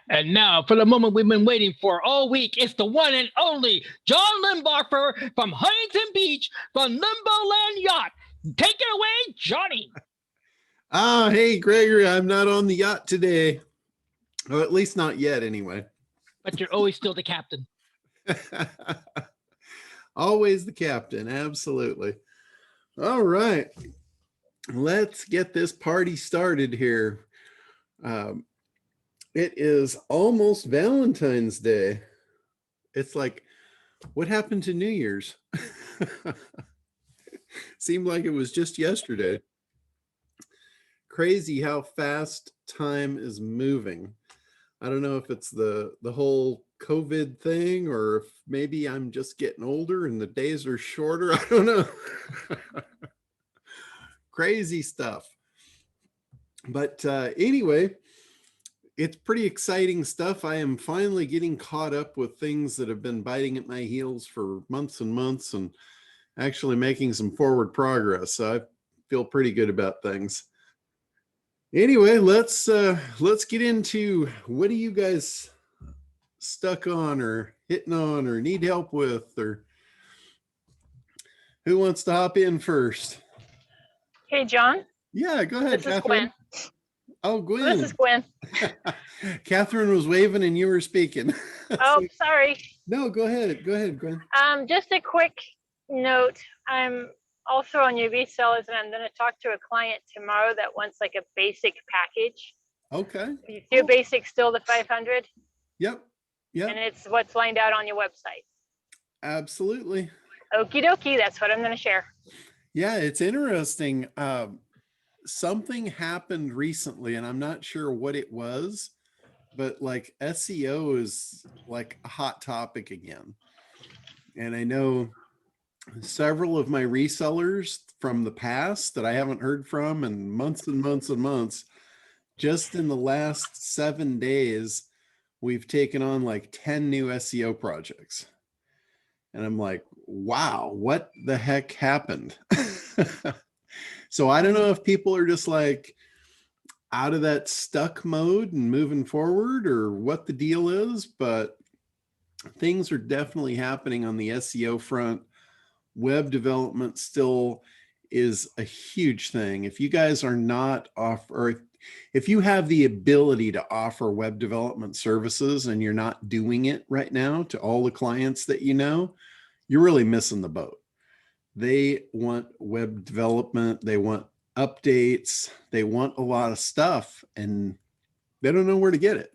And now for the moment we've been waiting for all week. It's the one and only John Limbacher from Huntington Beach from Limboland Yacht. Take it away, Johnny. Hey, Gregory, I'm not on the yacht today. Or at least not yet, anyway. But you're always still the captain. Always the captain, absolutely. All right, let's get this party started here. It is almost Valentine's Day. It's like, what happened to New Year's? Seemed like it was just yesterday. Crazy how fast time is moving. I don't know if it's the whole COVID thing, or if maybe I'm just getting older and the days are shorter. I don't know. Crazy stuff. But anyway, it's pretty exciting stuff. I am finally getting caught up with things that have been biting at my heels for months and months, and actually making some forward progress. So I feel pretty good about things. Anyway, let's get into, what are you guys stuck on or hitting on or need help with, or who wants to hop in first? Hey, John. Yeah, go ahead, This is Catherine. Gwen. Oh, Gwen. This is Gwen. Catherine was waving and you were speaking. Oh, sorry. No, go ahead. Go ahead, Gwen. Just a quick note. I'm also on your resellers, and I'm going to talk to a client tomorrow that wants like a basic package. Okay. Is your basic still the 500? Yep. Yep. And it's what's lined out on your website. Absolutely. Okie dokie. That's what I'm going to share. Yeah, it's interesting. Something happened recently, and I'm not sure what it was, but like SEO is like a hot topic again. And I know several of my resellers from the past that I haven't heard from in months and months and months. Just in the last 7 days, we've taken on like 10 new SEO projects. And I'm like, wow, what the heck happened? So I don't know if people are just like out of that stuck mode and moving forward, or what the deal is, but things are definitely happening on the SEO front. Web development still is a huge thing. If you guys are not off, or if you have the ability to offer web development services and you're not doing it right now to all the clients that you know, you're really missing the boat. They want web development, they want updates, they want a lot of stuff, and they don't know where to get it.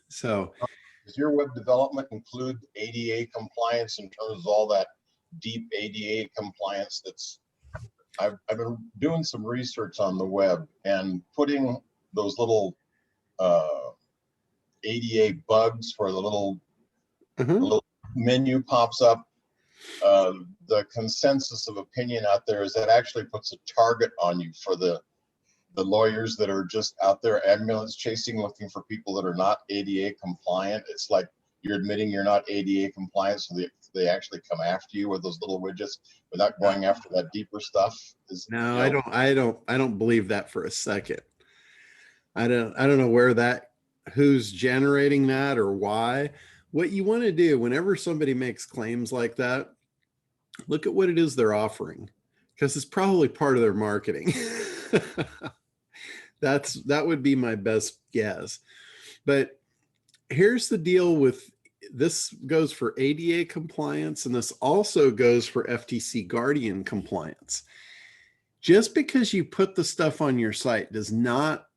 So does your web development include ADA compliance in terms of all that deep ADA compliance? I've been doing some research on the web and putting those little ADA bugs where the little menu pops up. The consensus of opinion out there is that actually puts a target on you for the lawyers that are just out there ambulance chasing, looking for people that are not ADA compliant. It's like you're admitting you're not ADA compliant, so they actually come after you with those little widgets without going after that deeper stuff. No, you know, I don't believe that for a second. I don't know where that, who's generating that or why. What you want to do whenever somebody makes claims like that, look at what it is they're offering, because it's probably part of their marketing. That would be my best guess. But here's the deal with this. Goes for ADA compliance, and this also goes for FTC Guardian compliance. Just because you put the stuff on your site does not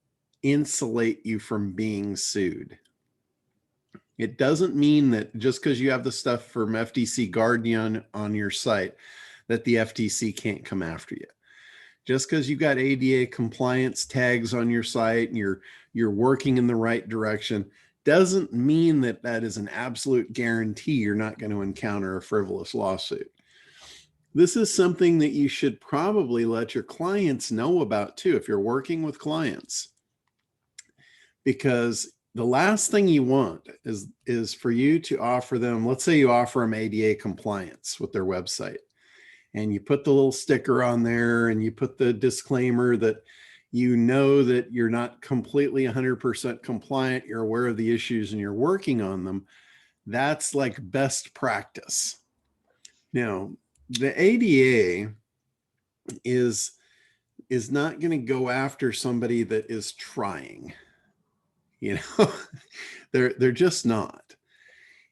insulate you from being sued. It doesn't mean that just because you have the stuff from FTC Guardian on your site that the FTC can't come after you. Just because you got ADA compliance tags on your site and you're working in the right direction doesn't mean that that is an absolute guarantee you're not going to encounter a frivolous lawsuit. This is something that you should probably let your clients know about too if you're working with clients, because the last thing you want is for you to offer them, let's say you offer them ADA compliance with their website, and you put the little sticker on there and you put the disclaimer that, you know that you're not completely 100% compliant, you're aware of the issues and you're working on them. That's like best practice. Now, the ADA is not going to go after somebody that is trying. You know, they're just not.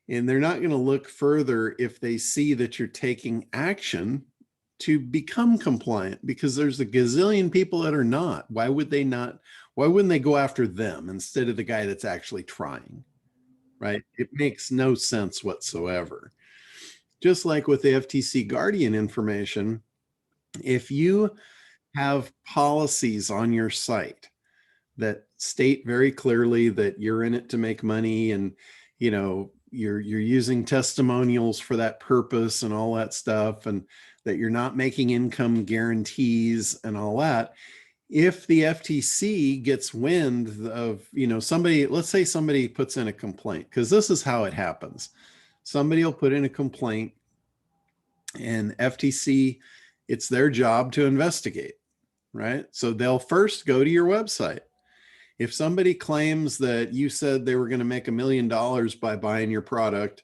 And they're not going to look further if they see that you're taking action to become compliant, because there's a gazillion people that are not. Why would they not? Why wouldn't they go after them instead of the guy that's actually trying? Right? It makes no sense whatsoever. Just like with the FTC Guardian information, if you have policies on your site that state very clearly that you're in it to make money, and you know you're using testimonials for that purpose and all that stuff, and that you're not making income guarantees and all that, if the FTC gets wind of, you know, somebody, let's say somebody puts in a complaint, because this is how it happens. Somebody will put in a complaint, and FTC, it's their job to investigate, right? So they'll first go to your website. If somebody claims that you said they were going to make $1 million by buying your product,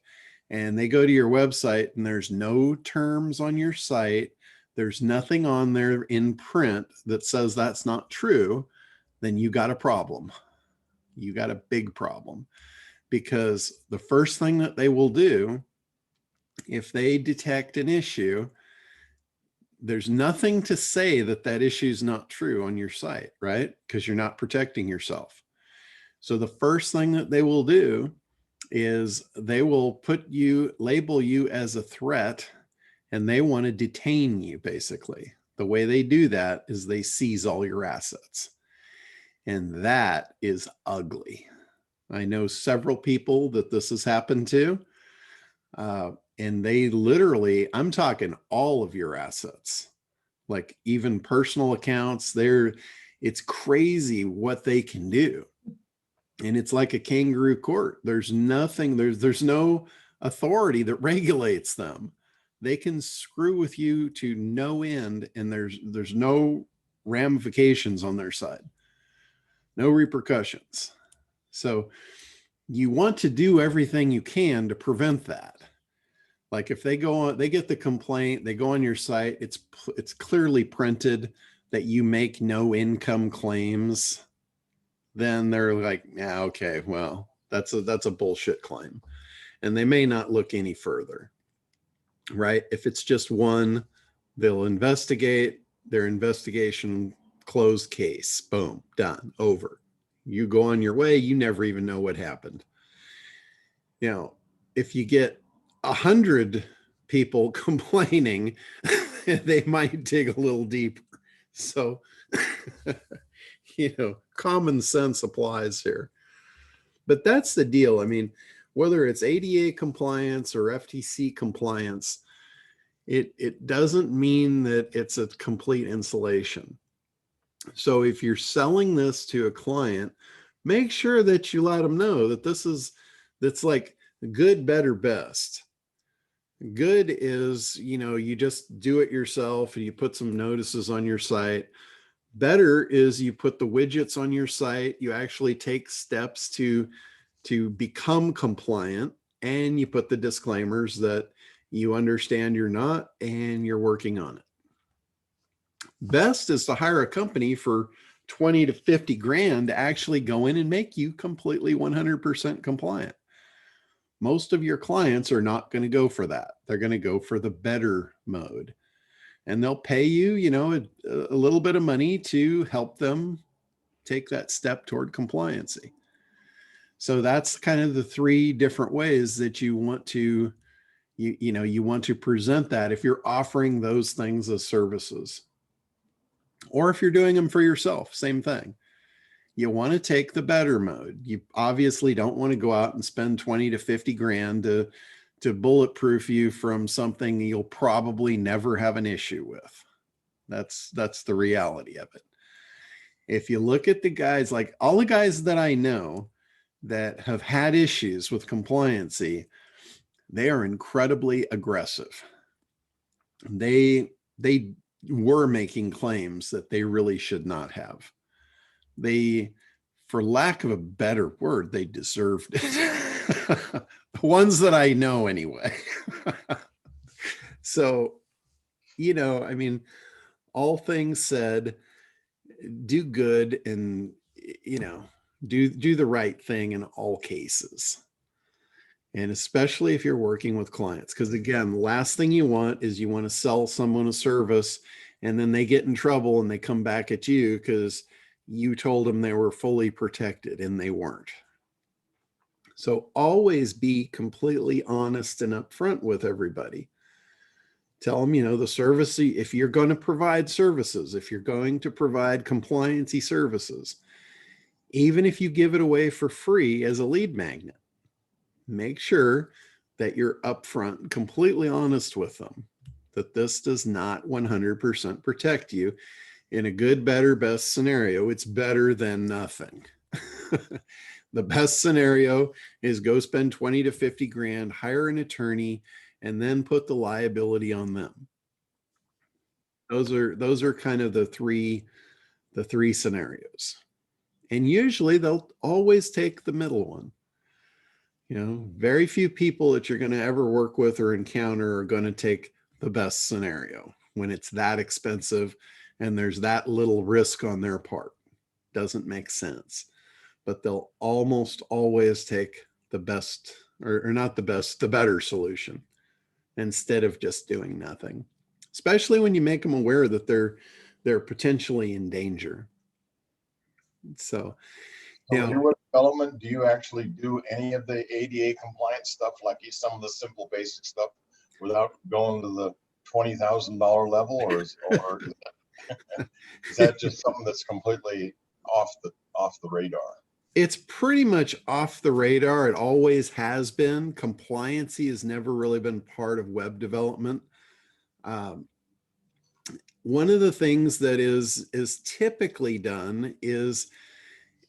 and they go to your website and there's no terms on your site, there's nothing on there in print that says that's not true, then you got a problem. You got a big problem, because the first thing that they will do, if they detect an issue, there's nothing to say that that issue is not true on your site, right? Because you're not protecting yourself. So the first thing that they will do is they will label you as a threat, and they want to detain you, basically. The way they do that is they seize all your assets. And that is ugly. I know several people that this has happened to. And they literally, I'm talking all of your assets, like even personal accounts. It's crazy what they can do. And it's like a kangaroo court. There's nothing, there's no authority that regulates them. They can screw with you to no end, and there's no ramifications on their side, no repercussions. So you want to do everything you can to prevent that. Like if they go on, they get the complaint, they go on your site, it's clearly printed that you make no income claims, then they're like, yeah, okay, well, that's a bullshit claim. And they may not look any further, right? If it's just one, they'll investigate, their investigation, closed case, boom, done, over. You go on your way, you never even know what happened. You know, if you get 100 people complaining, they might dig a little deeper. So, you know, common sense applies here. But that's the deal. I mean, whether it's ADA compliance or FTC compliance, it doesn't mean that it's a complete insulation. So if you're selling this to a client, make sure that you let them know that that's like good, better, best. Good is, you know, you just do it yourself and you put some notices on your site. Better is you put the widgets on your site, you actually take steps to become compliant, and you put the disclaimers that you understand you're not and you're working on it. Best is to hire a company for 20 to 50 grand to actually go in and make you completely 100% compliant. Most of your clients are not going to go for that. They're going to go for the better mode, and they'll pay you, you know, a little bit of money to help them take that step toward compliancy. So that's kind of the three different ways that you want to, you want to present that if you're offering those things as services, or if you're doing them for yourself, same thing. You want to take the better mode. You obviously don't want to go out and spend 20 to 50 grand to bulletproof you from something you'll probably never have an issue with. That's the reality of it. If you look at the guys, like all the guys that I know that have had issues with compliancy, they are incredibly aggressive. They were making claims that they really should not have. They, for lack of a better word, they deserved it. The ones that I know anyway. So, I mean, all things said, do good and, do the right thing in all cases. And especially if you're working with clients, because again, the last thing you want is you want to sell someone a service and then they get in trouble and they come back at you because you told them they were fully protected and they weren't. So always be completely honest and upfront with everybody. Tell them, the service, if you're going to provide services, if you're going to provide compliancy services, even if you give it away for free as a lead magnet, make sure that you're upfront, completely honest with them, that this does not 100% protect you. In a good, better, best scenario, it's better than nothing. The best scenario is go spend 20 to 50 grand, hire an attorney, and then put the liability on them. Those are kind of the three scenarios. And usually they'll always take the middle one. Very few people that you're going to ever work with or encounter are going to take the best scenario when it's that expensive and there's that little risk on their part. Doesn't make sense. But they'll almost always take the best, or not the best, the better solution instead of just doing nothing, especially when you make them aware that they're potentially in danger. So, when you're with development, do you actually do any of the ADA compliance stuff, like some of the simple basic stuff, without going to the $20,000 level, or is that just something that's completely off the radar? It's pretty much off the radar. It always has been. Compliancy has never really been part of web development. One of the things that is typically done is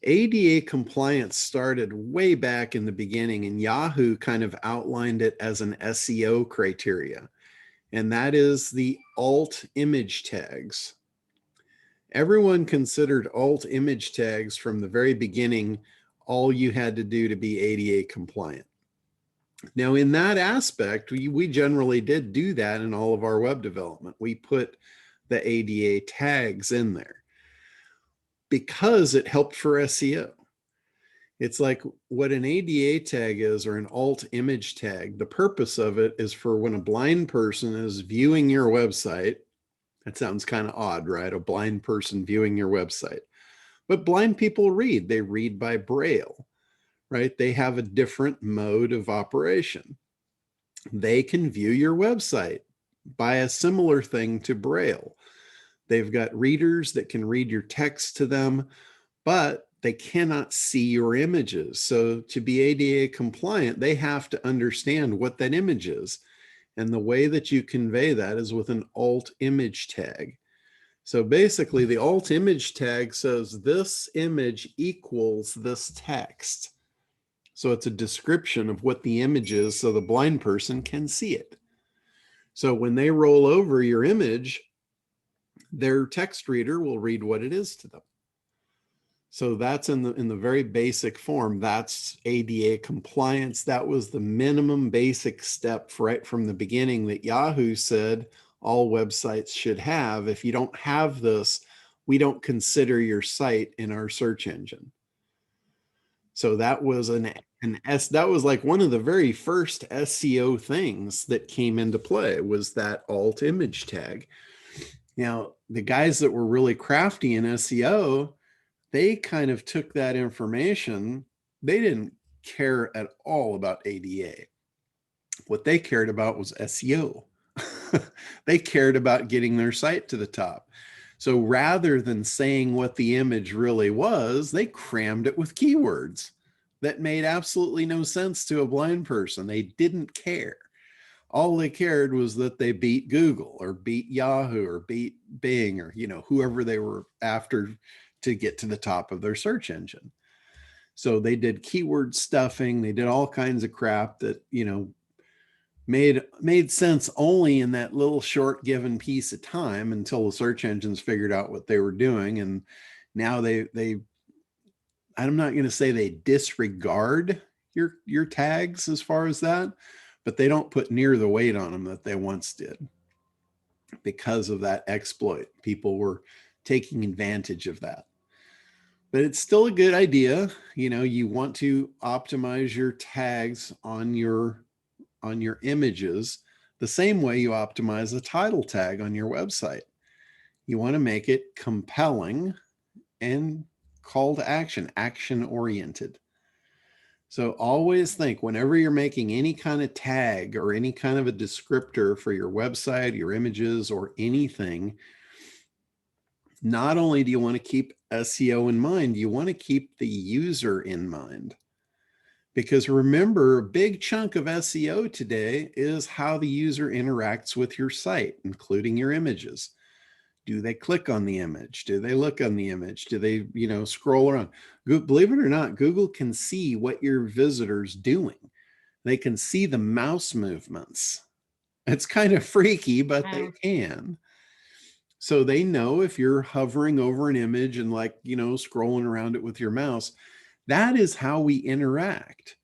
ADA compliance started way back in the beginning, and Yahoo kind of outlined it as an SEO criteria, and that is the alt image tags. Everyone considered alt image tags from the very beginning all you had to do to be ADA compliant. Now, in that aspect, we generally did do that in all of our web development. We put the ADA tags in there because it helped for SEO. It's like what an ADA tag is, or an alt image tag. The purpose of it is for when a blind person is viewing your website. That sounds kind of odd, right? A blind person viewing your website. But blind people read. They read by Braille, right? They have a different mode of operation. They can view your website by a similar thing to Braille. They've got readers that can read your text to them, but they cannot see your images. So to be ADA compliant, they have to understand what that image is. And the way that you convey that is with an alt image tag. So basically the alt image tag says this image equals this text. So it's a description of what the image is so the blind person can see it. So when they roll over your image, their text reader will read what it is to them. So that's in the very basic form. That's ADA compliance. That was the minimum basic step right from the beginning that Yahoo said all websites should have. If you don't have this, we don't consider your site in our search engine. So that was that was like one of the very first SEO things that came into play, was that alt image tag. Now, the guys that were really crafty in SEO, they kind of took that information. They didn't care at all about ADA. What they cared about was SEO. They cared about getting their site to the top. So rather than saying what the image really was, they crammed it with keywords that made absolutely no sense to a blind person. They didn't care. All they cared was that they beat Google or beat Yahoo or beat Bing or, whoever they were after to get to the top of their search engine. So they did keyword stuffing. They did all kinds of crap that, made sense only in that little short given piece of time until the search engines figured out what they were doing. And now they I'm not going to say they disregard your tags as far as that, but they don't put near the weight on them that they once did because of that exploit. People were taking advantage of that. But it's still a good idea. You know, you want to optimize your tags on your images the same way you optimize a title tag on your website. You want to make it compelling and call to action, action oriented. So always think whenever you're making any kind of tag or any kind of a descriptor for your website, your images, or anything, not only do you want to keep SEO in mind, you want to keep the user in mind. Because remember, a big chunk of SEO today is how the user interacts with your site, including your images. Do they click on the image? Do they look on the image? Do they, scroll around? Believe it or not, Google can see what your visitor's doing. They can see the mouse movements. It's kind of freaky, but they can. So they know if you're hovering over an image and scrolling around it with your mouse. That is how we interact.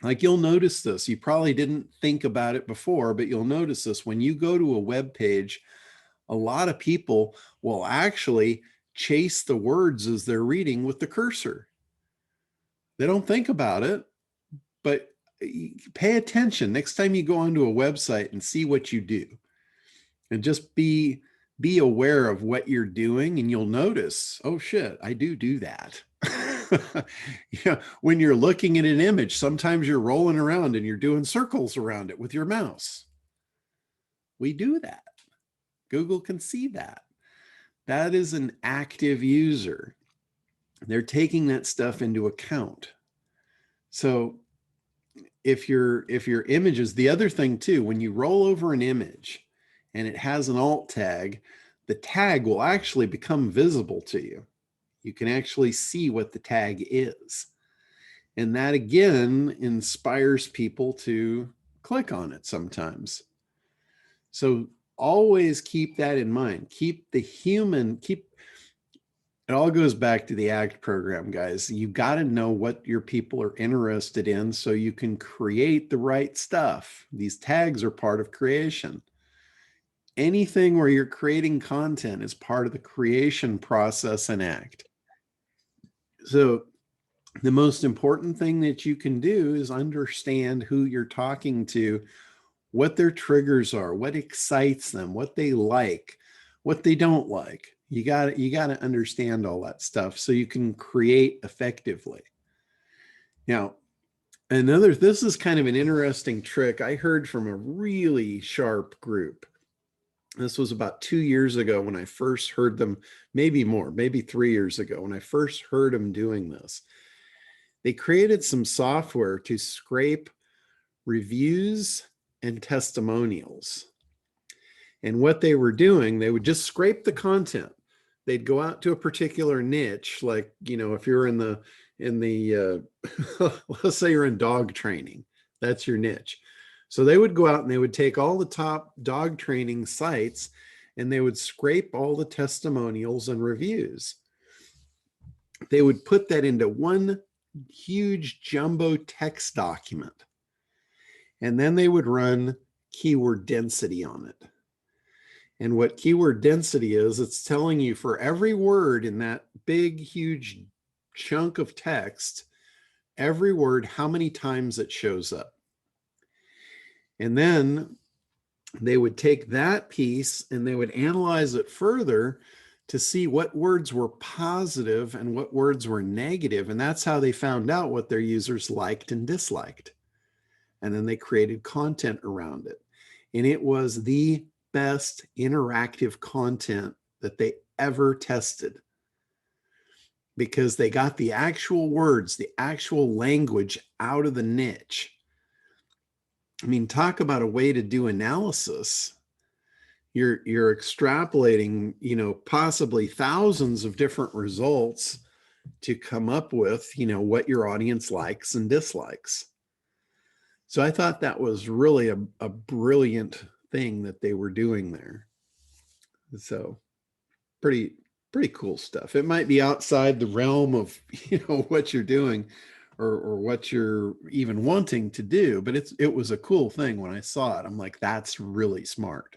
Like you'll notice this. You probably didn't think about it before, but you'll notice this. When you go to a web page, a lot of people will actually chase the words as they're reading with the cursor. They don't think about it, but pay attention next time you go onto a website and see what you do. And just be aware of what you're doing, and you'll notice, oh shit, I do that. When you're looking at an image, sometimes you're rolling around and you're doing circles around it with your mouse. We do that. Google can see that. That is an active user. They're taking that stuff into account. So if your images, the other thing too, when you roll over an image and it has an alt tag, the tag will actually become visible to you. You can actually see what the tag is. And that again inspires people to click on it sometimes. So always keep that in mind. Keep the human, it all goes back to the ACT program, guys. You got to know what your people are interested in so you can create the right stuff. These tags are part of creation. Anything where you're creating content is part of the creation process in ACT. So the most important thing that you can do is understand who you're talking to, what their triggers are, what excites them, what they like, what they don't like. You got to understand all that stuff so you can create effectively. Now, this is kind of an interesting trick I heard from a really sharp group. This was about 2 years ago when I first heard them, maybe more, maybe 3 years ago when I first heard them doing this. They created some software to scrape reviews and testimonials. And what they were doing, they would just scrape the content. They'd go out to a particular niche, like, if you're in the let's say you're in dog training, that's your niche. So they would go out and they would take all the top dog training sites and they would scrape all the testimonials and reviews. They would put that into one huge jumbo text document. And then they would run keyword density on it. And what keyword density is, it's telling you for every word in that big, huge chunk of text, every word, how many times it shows up. And then they would take that piece and they would analyze it further to see what words were positive and what words were negative. And that's how they found out what their users liked and disliked. And then they created content around it. And it was the best interactive content that they ever tested, because they got the actual words, the actual language out of the niche. I mean, talk about a way to do analysis. You're extrapolating, possibly thousands of different results to come up with, what your audience likes and dislikes. So I thought that was really a brilliant thing that they were doing there. So pretty pretty cool stuff. It might be outside the realm of, what you're doing or what you're even wanting to do, but it was a cool thing when I saw it. I'm like, that's really smart.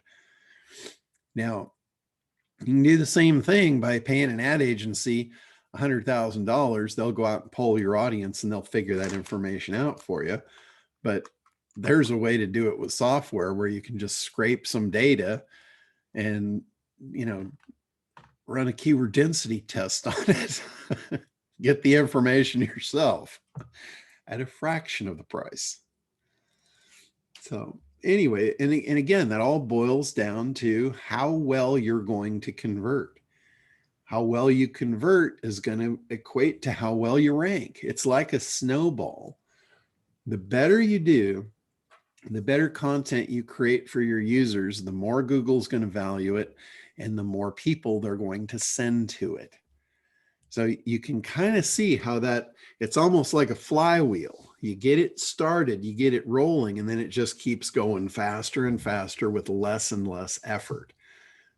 Now, you can do the same thing by paying an ad agency $100,000. They'll go out and poll your audience and they'll figure that information out for you. But there's a way to do it with software where you can just scrape some data and, run a keyword density test on it. Get the information yourself at a fraction of the price. So anyway, and again, that all boils down to how well you're going to convert. How well you convert is going to equate to how well you rank. It's like a snowball. The better you do, the better content you create for your users, the more Google's going to value it and the more people they're going to send to it. So you can kind of see how that, it's almost like a flywheel. You get it started, you get it rolling, and then it just keeps going faster and faster with less and less effort.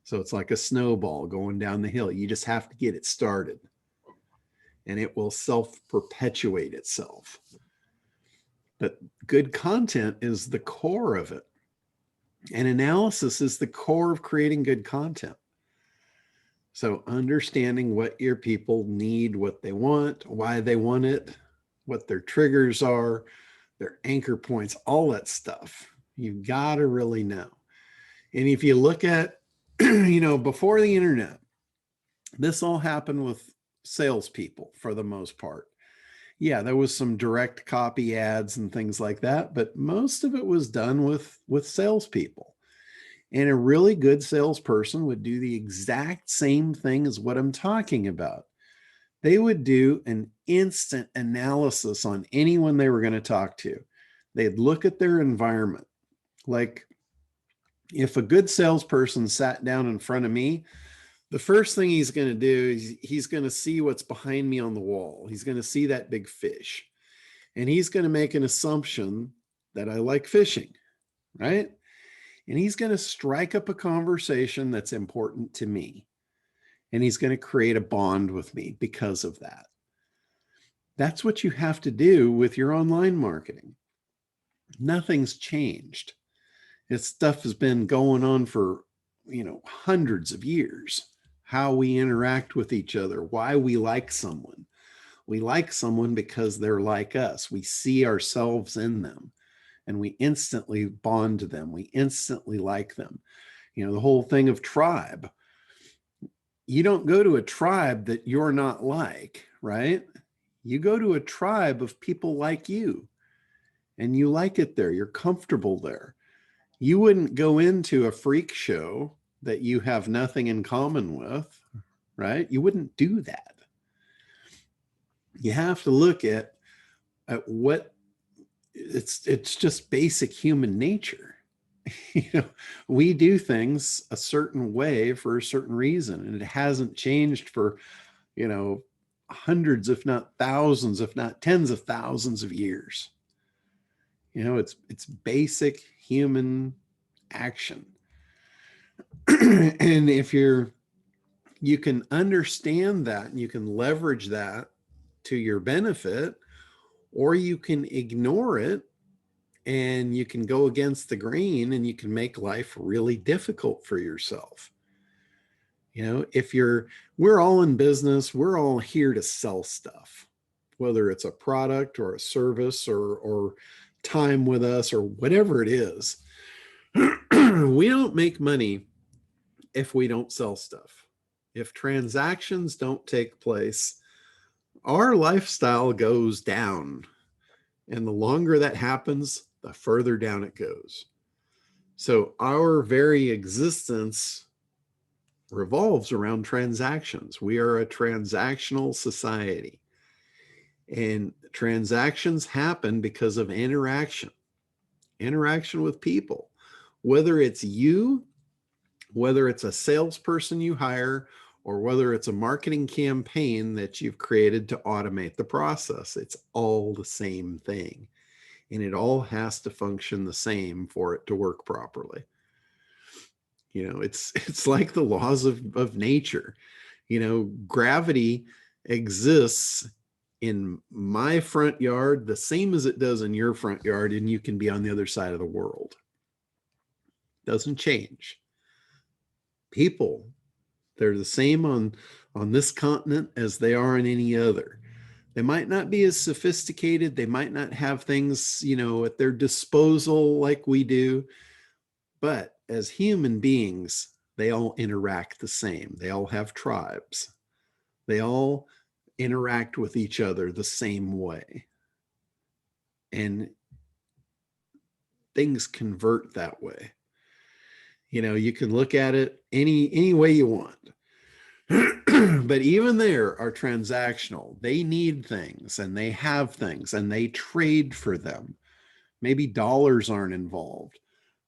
So it's like a snowball going down the hill. You just have to get it started and it will self-perpetuate itself. But good content is the core of it. And analysis is the core of creating good content. So understanding what your people need, what they want, why they want it, what their triggers are, their anchor points, all that stuff. You've got to really know. And if you look at, before the internet, this all happened with salespeople for the most part. Yeah, there was some direct copy ads and things like that, but most of it was done with salespeople. And a really good salesperson would do the exact same thing as what I'm talking about. They would do an instant analysis on anyone they were going to talk to. They'd look at their environment. Like if a good salesperson sat down in front of me, the first thing he's going to do is he's going to see what's behind me on the wall. He's going to see that big fish. And he's going to make an assumption that I like fishing, right? And he's going to strike up a conversation that's important to me. And he's going to create a bond with me because of that. That's what you have to do with your online marketing. Nothing's changed. This stuff has been going on for, hundreds of years. How we interact with each other, why we like someone. We like someone because they're like us. We see ourselves in them and we instantly bond to them. We instantly like them. The whole thing of tribe. You don't go to a tribe that you're not like, right? You go to a tribe of people like you and you like it there. You're comfortable there. You wouldn't go into a freak show that you have nothing in common with, right? You wouldn't do that. You have to look at what it's just basic human nature. We do things a certain way for a certain reason, and it hasn't changed for, hundreds, if not thousands, if not tens of thousands of years. It's basic human action. And if you can understand that and you can leverage that to your benefit, or you can ignore it and you can go against the grain and you can make life really difficult for yourself. We're all in business, we're all here to sell stuff, whether it's a product or a service or time with us or whatever it is. We don't make money if we don't sell stuff. If transactions don't take place, our lifestyle goes down. And the longer that happens, the further down it goes. So our very existence revolves around transactions. We are a transactional society. And transactions happen because of interaction with people. Whether it's you, whether it's a salesperson you hire, or whether it's a marketing campaign that you've created to automate the process, it's all the same thing. And it all has to function the same for it to work properly. It's like the laws of nature. You know, gravity exists in my front yard the same as it does in your front yard, and you can be on the other side of the world. Doesn't change. People, they're the same on this continent as they are on any other. They might not be as sophisticated. They might not have things, you know, at their disposal like we do. But as human beings, they all interact the same. They all have tribes. They all interact with each other the same way. And things convert that way. You know, you can look at it any way you want. But even there are transactional. They need things and they have things and they trade for them. Maybe dollars aren't involved,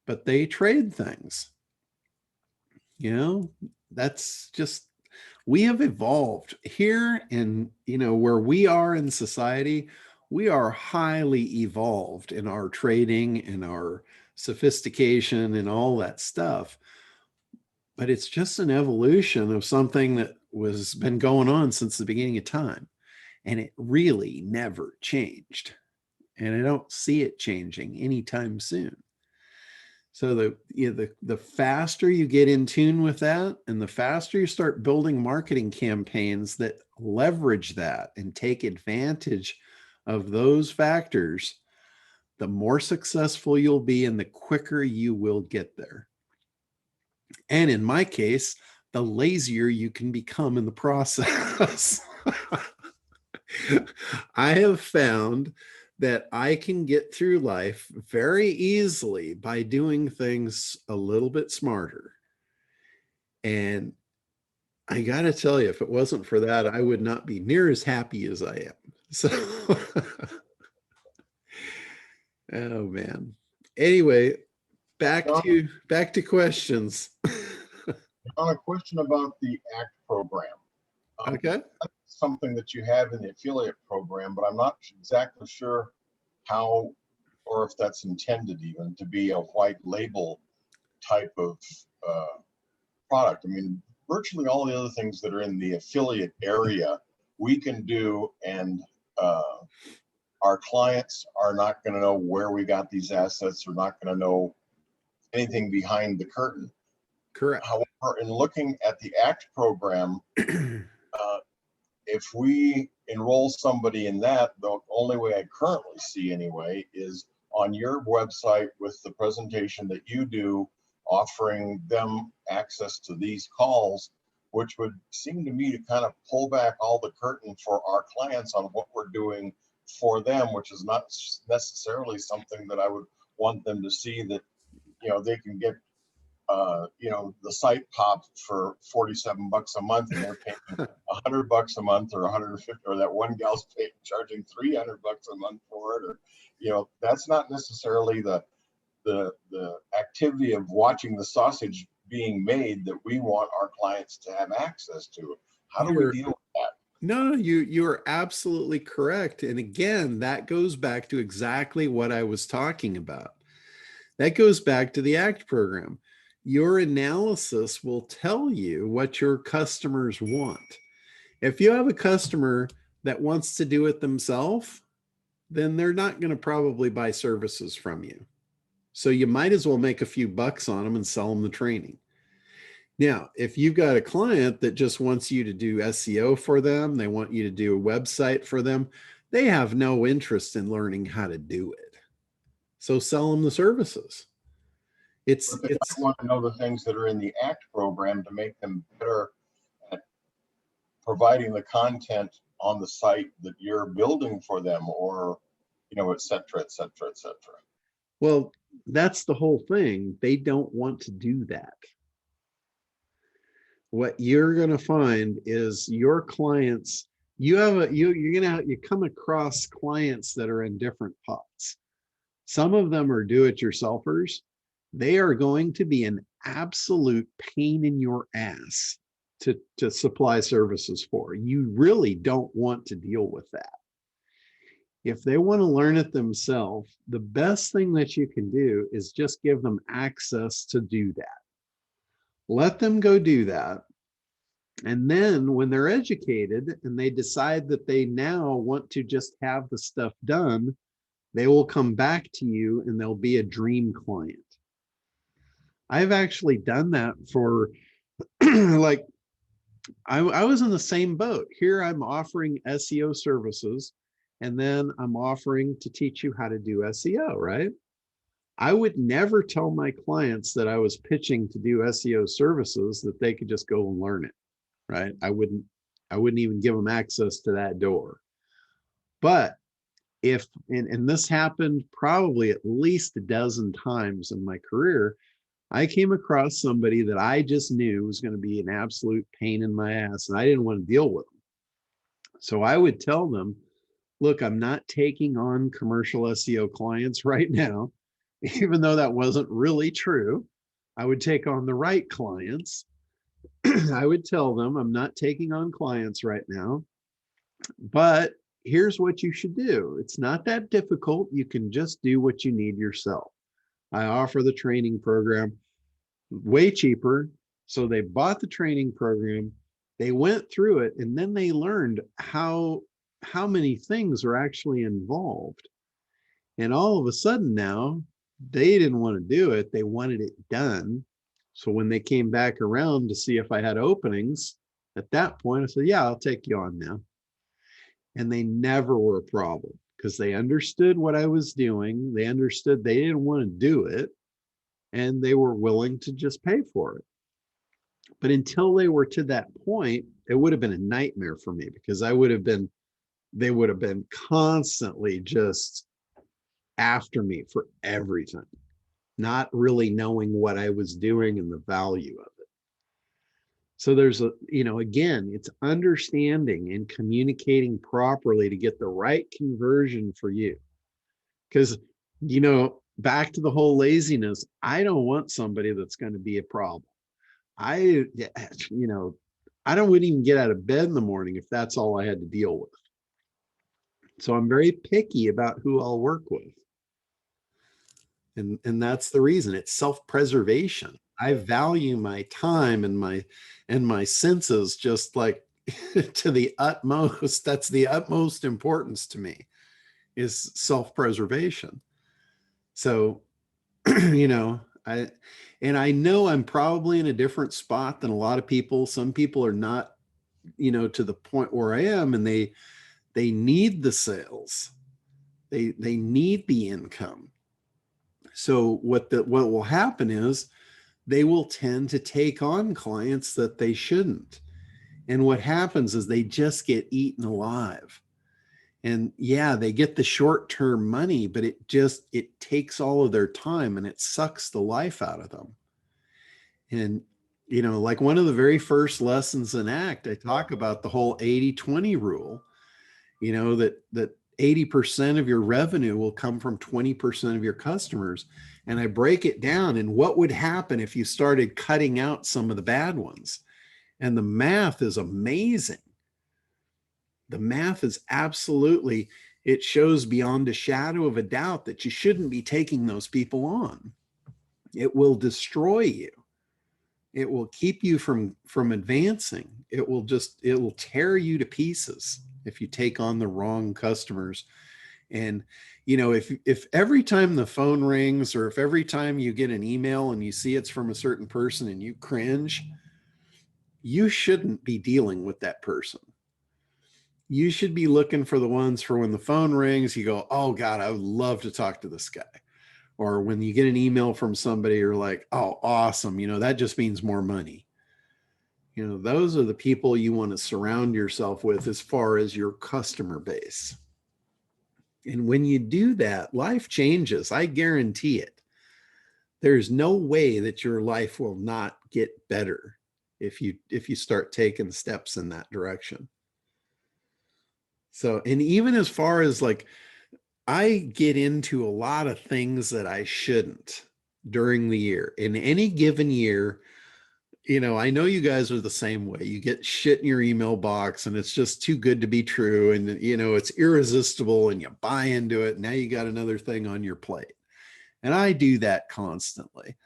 but they trade things. You know, that's just, we have evolved here, and, you know, where we are in society, we are highly evolved in our trading and our sophistication and all that stuff. But it's just an evolution of something that was been going on since the beginning of time. And it really never changed. And I don't see it changing anytime soon. So the faster you get in tune with that, and the faster you start building marketing campaigns that leverage that and take advantage of those factors, the more successful you'll be and the quicker you will get there. And in my case, the lazier you can become in the process. I have found that I can get through life very easily by doing things a little bit smarter. And I got to tell you, if it wasn't for that, I would not be near as happy as I am. So, oh man. Anyway, back to questions. On a question about the ACT program. Okay. That's something that you have in the affiliate program, but I'm not exactly sure how, or if that's intended even to be a white label type of product. I mean, virtually all the other things that are in the affiliate area, we can do, and our clients are not going to know where we got these assets. They're not going to know anything behind the curtain. Correct. However, in looking at the ACT program, if we enroll somebody in that, the only way I currently see anyway is on your website with the presentation that you do, offering them access to these calls, which would seem to me to kind of pull back all the curtain for our clients on what we're doing for them, which is not necessarily something that I would want them to see, that, you know, they can get you know, the site popped for $47 a month, and they're paying $100 a month, or 150, or that one gal's charging $300 a month for it, or, you know, that's not necessarily the activity of watching the sausage being made that we want our clients to have access to. How do we deal with that? No, you are absolutely correct. And again, that goes back to exactly what I was talking about. That goes back to the ACT program. Your analysis will tell you what your customers want. If you have a customer that wants to do it themselves, then they're not going to probably buy services from you. So you might as well make a few bucks on them and sell them the training. Now, if you've got a client that just wants you to do SEO for them, they want you to do a website for them, they have no interest in learning how to do it. So sell them the services. I want to know the things that are in the ACT program to make them better at providing the content on the site that you're building for them, or, you know, et cetera, et cetera, et cetera. Well, that's the whole thing. They don't want to do that. What you're going to find is your clients, you come across clients that are in different pots. Some of them are do-it-yourselfers. They are going to be an absolute pain in your ass to supply services for. You really don't want to deal with that. If they want to learn it themselves, the best thing that you can do is just give them access to do that. Let them go do that. And then when they're educated and they decide that they now want to just have the stuff done, they will come back to you and they'll be a dream client. I've actually done that for like, I was in the same boat. Here I'm offering SEO services, and then I'm offering to teach you how to do SEO, right? I would never tell my clients that I was pitching to do SEO services that they could just go and learn it, right? I wouldn't even give them access to that door. But if, and this happened probably at least a dozen times in my career, I came across somebody that I just knew was going to be an absolute pain in my ass, and I didn't want to deal with them. So I would tell them, look, I'm not taking on commercial SEO clients right now, even though that wasn't really true. I would take on the right clients. I would tell them, I'm not taking on clients right now, but here's what you should do. It's not that difficult. You can just do what you need yourself. I offer the training program way cheaper. So they bought the training program, they went through it, and then they learned how many things are actually involved. And all of a sudden now, they didn't want to do it. They wanted it done. So when they came back around to see if I had openings, at that point, I said, yeah, I'll take you on now. And they never were a problem because they understood what I was doing. They understood they didn't want to do it, and they were willing to just pay for it. But until they were to that point, it would have been a nightmare for me because they would have been constantly just after me for everything, not really knowing what I was doing and the value of it. So there's again, it's understanding and communicating properly to get the right conversion for you. Because, back to the whole laziness, I don't want somebody that's going to be a problem. I wouldn't even get out of bed in the morning if that's all I had to deal with. So I'm very picky about who I'll work with. And that's the reason. It's self-preservation. I value my time and my senses just like to the utmost. That's the utmost importance to me, is self-preservation. So, I know I'm probably in a different spot than a lot of people. Some people are not, to the point where I am, and they need the sales. They need the income. So what will happen is they will tend to take on clients that they shouldn't. And what happens is they just get eaten alive. And yeah, they get the short-term money, but it takes all of their time and it sucks the life out of them. And, like one of the very first lessons in ACT, I talk about the whole 80-20 rule, that 80% of your revenue will come from 20% of your customers. And I break it down and what would happen if you started cutting out some of the bad ones. And the math is amazing. The math is absolutely, it shows beyond a shadow of a doubt that you shouldn't be taking those people on. It will destroy you. It will keep you from advancing. It will tear you to pieces if you take on the wrong customers. And, if every time the phone rings, or if every time you get an email and you see it's from a certain person and you cringe, you shouldn't be dealing with that person. You should be looking for the ones for when the phone rings, you go, oh God, I would love to talk to this guy. Or when you get an email from somebody, you're like, oh, awesome. That just means more money. Those are the people you want to surround yourself with as far as your customer base. And when you do that, life changes. I guarantee it. There's no way that your life will not get better if you start taking steps in that direction. So, and even as far as like, I get into a lot of things that I shouldn't during the year. In any given year, I know you guys are the same way. You get shit in your email box and it's just too good to be true. And, it's irresistible and you buy into it. Now you got another thing on your plate. And I do that constantly.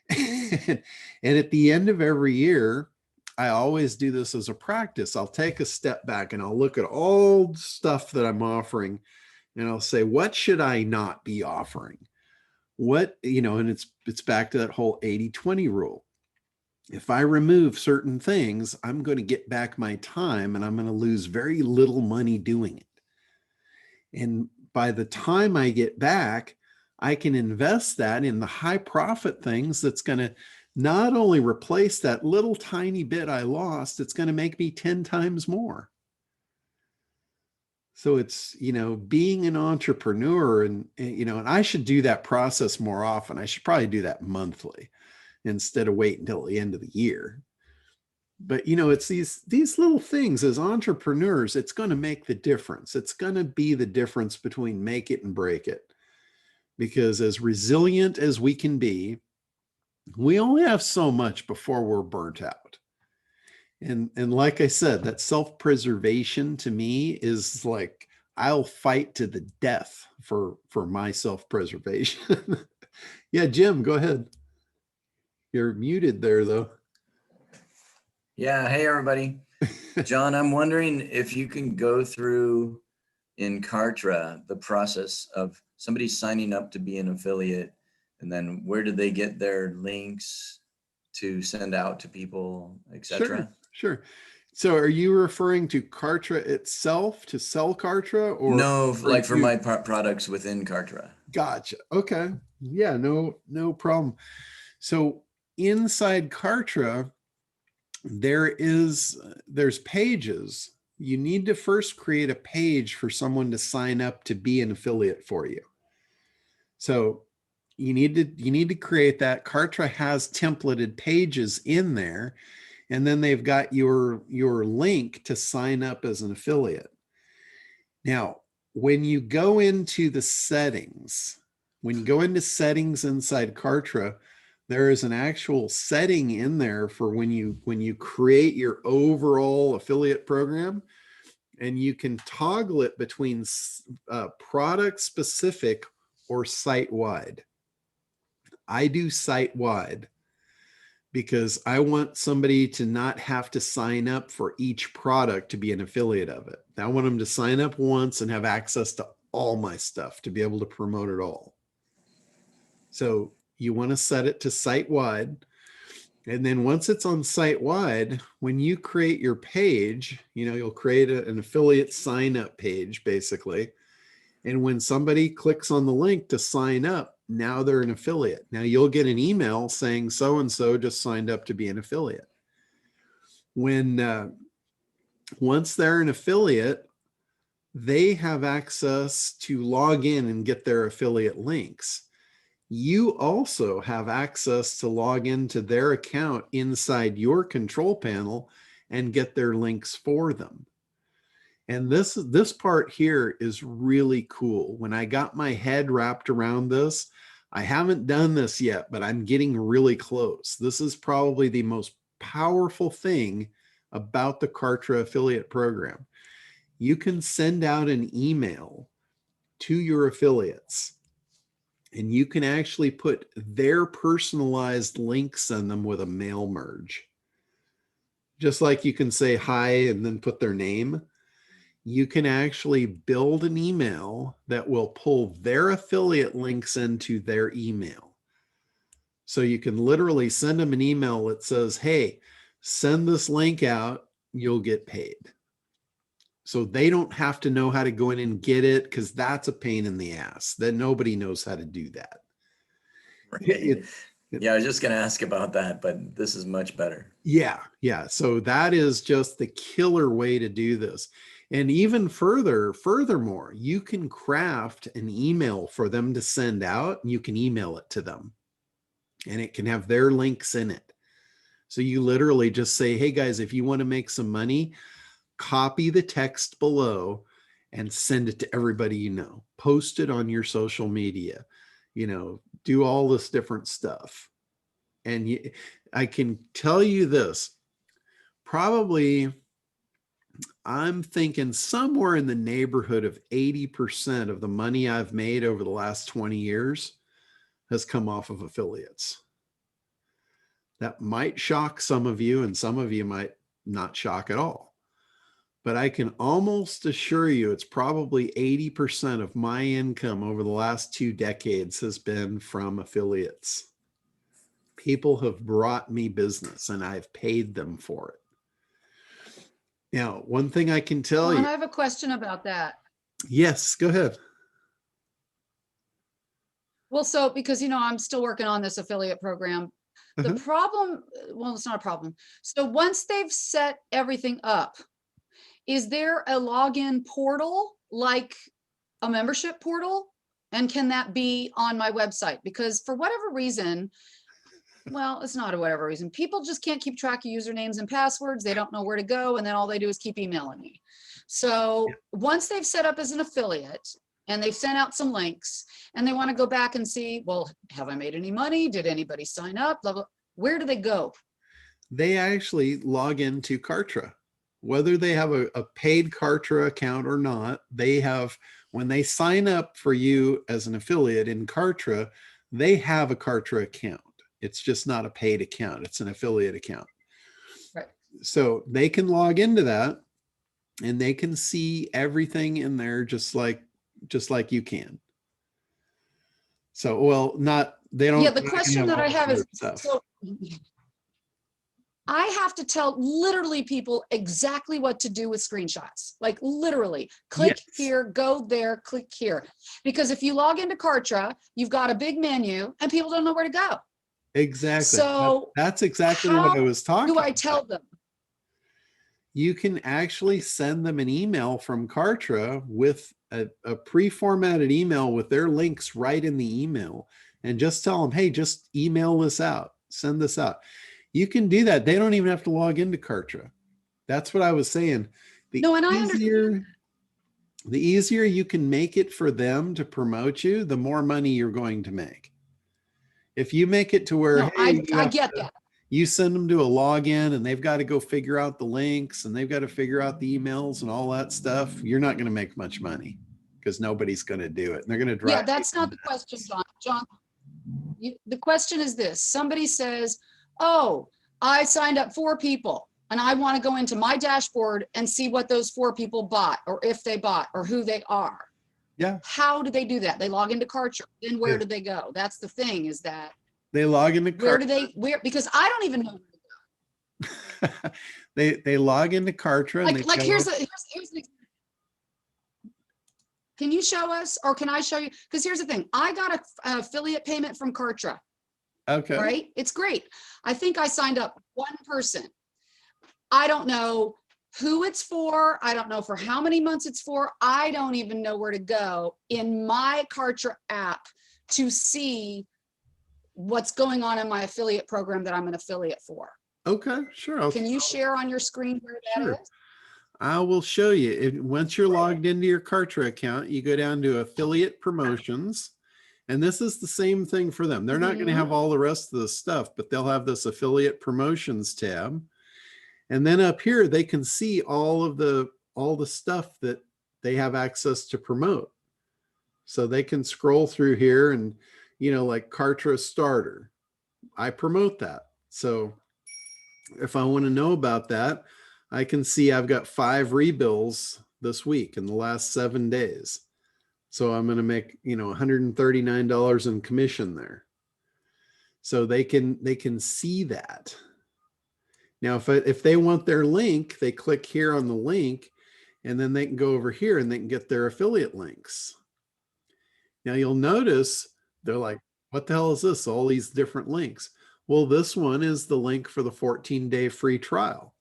And at the end of every year, I always do this as a practice. I'll take a step back and I'll look at all the stuff that I'm offering and I'll say, what should I not be offering? What, and it's back to that whole 80-20 rule. If I remove certain things, I'm going to get back my time and I'm going to lose very little money doing it. And by the time I get back, I can invest that in the high profit things that's going to not only replace that little tiny bit I lost, it's going to make me 10 times more. So it's, being an entrepreneur and I should do that process more often. I should probably do that monthly instead of wait until the end of the year. But, it's these little things as entrepreneurs, it's going to make the difference. It's going to be the difference between make it and break it. Because as resilient as we can be, we only have so much before we're burnt out. And like I said, that self-preservation to me is like, I'll fight to the death for my self-preservation. Yeah, Jim, go ahead. You're muted there though. Yeah. Hey, everybody. John, I'm wondering if you can go through in Kartra the process of somebody signing up to be an affiliate, and then where do they get their links to send out to people, etc.? Sure. So are you referring to Kartra itself to sell Kartra, or no, like for my products within Kartra? Gotcha. Okay. Yeah, no problem. So inside Kartra, there's pages. You need to first create a page for someone to sign up to be an affiliate for you. So you need to create that. Kartra has templated pages in there, and then they've got your link to sign up as an affiliate. Now, when you go into the settings, inside Kartra, there is an actual setting in there for when you create your overall affiliate program, and you can toggle it between product specific or site-wide. I do site-wide because I want somebody to not have to sign up for each product to be an affiliate of it. I want them to sign up once and have access to all my stuff to be able to promote it all. So you want to set it to site-wide. And then once it's on site-wide, when you create your page, you'll create an affiliate sign-up page, basically. And when somebody clicks on the link to sign up, now they're an affiliate. Now you'll get an email saying so-and-so just signed up to be an affiliate. Once they're an affiliate, they have access to log in and get their affiliate links. You also have access to log into their account inside your control panel and get their links for them. And this part here is really cool. When I got my head wrapped around this, I haven't done this yet, but I'm getting really close. This is probably the most powerful thing about the Kartra affiliate program. You can send out an email to your affiliates, and you can actually put their personalized links in them with a mail merge. Just like you can say hi and then put their name, you can actually build an email that will pull their affiliate links into their email. So you can literally send them an email that says, hey, send this link out, you'll get paid. So they don't have to know how to go in and get it, because that's a pain in the ass. That nobody knows how to do that. Right. Yeah, I was just going to ask about that, but this is much better. Yeah. So that is just the killer way to do this. And even furthermore, you can craft an email for them to send out, and you can email it to them, and it can have their links in it. So you literally just say, hey guys, if you want to make some money, copy the text below and send it to everybody you know. Post it on your social media, do all this different stuff. And I can tell you this, probably I'm thinking somewhere in the neighborhood of 80% of the money I've made over the last 20 years has come off of affiliates. That might shock some of you, and some of you might not shock at all. But I can almost assure you it's probably 80% of my income over the last 2 decades has been from affiliates. People have brought me business and I've paid them for it. Now, one thing I can tell John, you. I have a question about that. Yes, go ahead. Well, so because, you know, I'm still working on this affiliate program. The problem, well, it's not a problem. So once they've set everything up, is there a login portal like a membership portal? And can that be on my website? Because for whatever reason, well, it's not a whatever reason, people just can't keep track of usernames and passwords. They don't know where to go. And then all they do is keep emailing me. So once they've set up as an affiliate and they've sent out some links and they want to go back and see, well, have I made any money? Did anybody sign up? Blah, blah. Where do they go? They actually log into Kartra. Whether they have a paid Kartra account or not, they have, when they sign up for you as an affiliate in Kartra, they have a Kartra account. It's just not a paid account. It's an affiliate account. Right. So they can log into that and they can see everything in there just like you can. So, well, they don't. Yeah, the question that I have is, stuff. so I have to tell literally people exactly what to do with screenshots, like literally click here, go there, click here. Because if you log into Kartra, you've got a big menu and people don't know where to go. Exactly. So that's exactly what I was talking about. Do I tell them? You can actually send them an email from Kartra with a pre-formatted email with their links right in the email, and just tell them, hey, just email this out, send this out. You can do that. They don't even have to log into Kartra. That's what I was saying. The easier you can make it for them to promote you, the more money you're going to make. If you make it to where, I get that. You send them to a login and they've got to go figure out the links and they've got to figure out the emails and all that stuff, you're not going to make much money because nobody's going to do it. And they're going to drive. Yeah, that's not the question, John. John, the question is this. Somebody says, oh, I signed up 4 people and I want to go into my dashboard and see what those 4 people bought or if they bought or who they are. Yeah. How do they do that? They log into Kartra. Then where do they go? That's the thing, is that they log into Kartra. Because I don't even know where to go. they log into Kartra. Like here's an example. Can you show us, or can I show you? Because here's the thing. I got an affiliate payment from Kartra. Okay. Right? It's great. I think I signed up 1 person. I don't know who it's for. I don't know for how many months it's for. I don't even know where to go in my Kartra app to see what's going on in my affiliate program that I'm an affiliate for. Okay, sure. Can you share on your screen where that is? I will show you. Once you're logged into your Kartra account, you go down to affiliate promotions. And this is the same thing for them. They're not going to have all the rest of the stuff, but they'll have this affiliate promotions tab. And then up here, they can see all the stuff that they have access to promote. So they can scroll through here and, like Kartra starter, I promote that. So if I want to know about that, I can see I've got 5 rebills this week in the last 7 days. So I'm going to make, $139 in commission there. So they can see that. Now, if they want their link, they click here on the link, and then they can go over here and they can get their affiliate links. Now you'll notice they're like, what the hell is this? All these different links. Well, this one is the link for the 14-day free trial.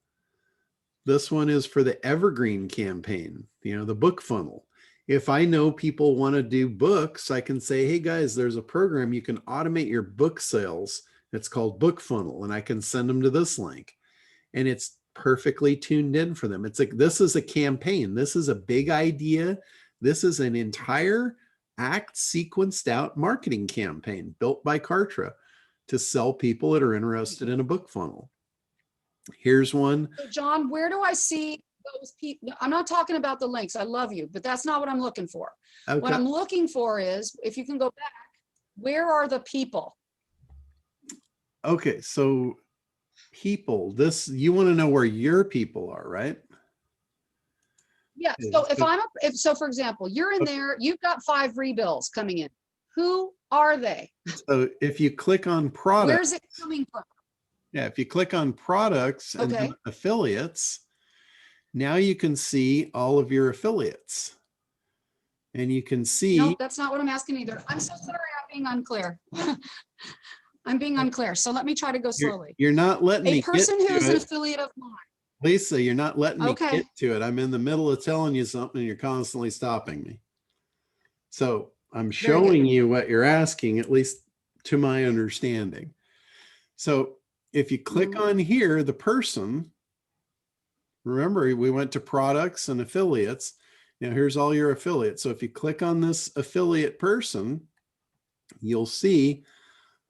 This one is for the Evergreen campaign, the book funnel. If I know people want to do books, I can say, hey guys, there's a program you can automate your book sales. It's called Book Funnel, and I can send them to this link. And it's perfectly tuned in for them. It's like, this is a campaign. This is a big idea. This is an entire sequenced out marketing campaign built by Kartra to sell people that are interested in a book funnel. Here's one. So John, where do I see those people? I'm not talking about the links. I love you, but that's not what I'm looking for. Okay. What I'm looking for is, if you can go back, where are the people? Okay, so people, this, you want to know where your people are, right? Yeah, so so for example, you're in there, you've got 5 rebills coming in. Who are they? So if you click on products, Where's it coming from? yeah, if you click on products and Okay. then affiliates, now you can see all of your affiliates. And you can see. Nope, that's not what I'm asking either. I'm so sorry, I'm being unclear. I'm being unclear. So let me try to go slowly. You're not letting me A person get who is to an it. affiliate of mine. Lisa, you're not letting me Okay. get to it. I'm in the middle of telling you something and you're constantly stopping me. So I'm showing you what you're asking, at least to my understanding. So if you click on here, the person, remember we went to products and affiliates. Now here's all your affiliates. So if you click on this affiliate person, you'll see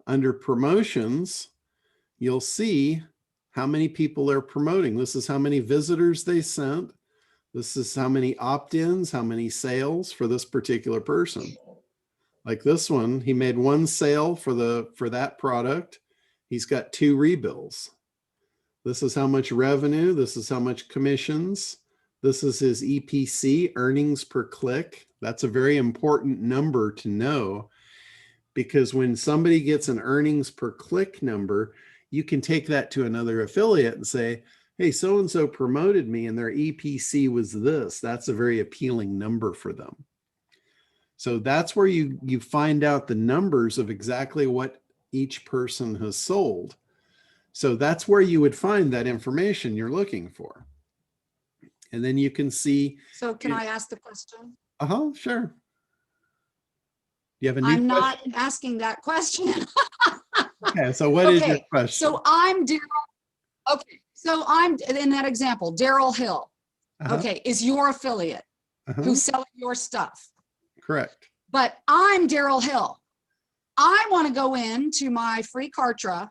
under promotions, you'll see how many people they're promoting. This is how many visitors they sent. This is how many opt-ins, how many sales for this particular person. Like this one, he made 1 sale for that product. He's got 2 rebills. This is how much revenue. This is how much commissions. This is his EPC, earnings per click. That's a very important number to know, because when somebody gets an earnings per click number, you can take that to another affiliate and say, hey, so-and-so promoted me and their EPC was this. That's a very appealing number for them. So that's where you find out the numbers of exactly what each person has sold. So that's where you would find that information you're looking for. And then you can see. So can I ask the question? Sure. Do you have a new I'm not question? asking that question. Okay, so what is your question? So I'm Daryl. Okay, so I'm in that example, Daryl Hill. Okay, is your affiliate who's selling your stuff. Correct. But I'm Daryl Hill. I want to go into my free Kartra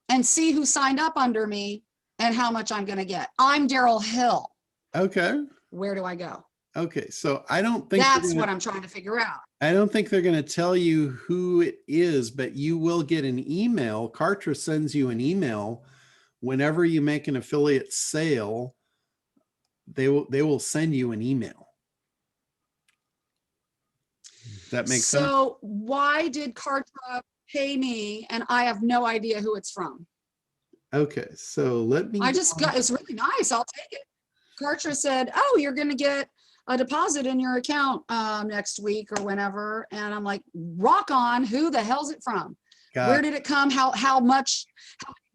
and see who signed up under me and how much I'm going to get. I'm Daryl Hill. Okay. Where do I go? Okay, so I don't think that's what I'm trying to figure out. I don't think they're going to tell you who it is, but you will get an email. Kartra sends you an email whenever you make an affiliate sale. They will send you an email. Does that make sense? So why did Kartra pay me and I have no idea who it's from? Okay, so let me. It's really nice. I'll take it. Kartra said, oh, you're going to get a deposit in your account next week or whenever. And I'm like, rock on. Who the hell's it from? Where did it come? How many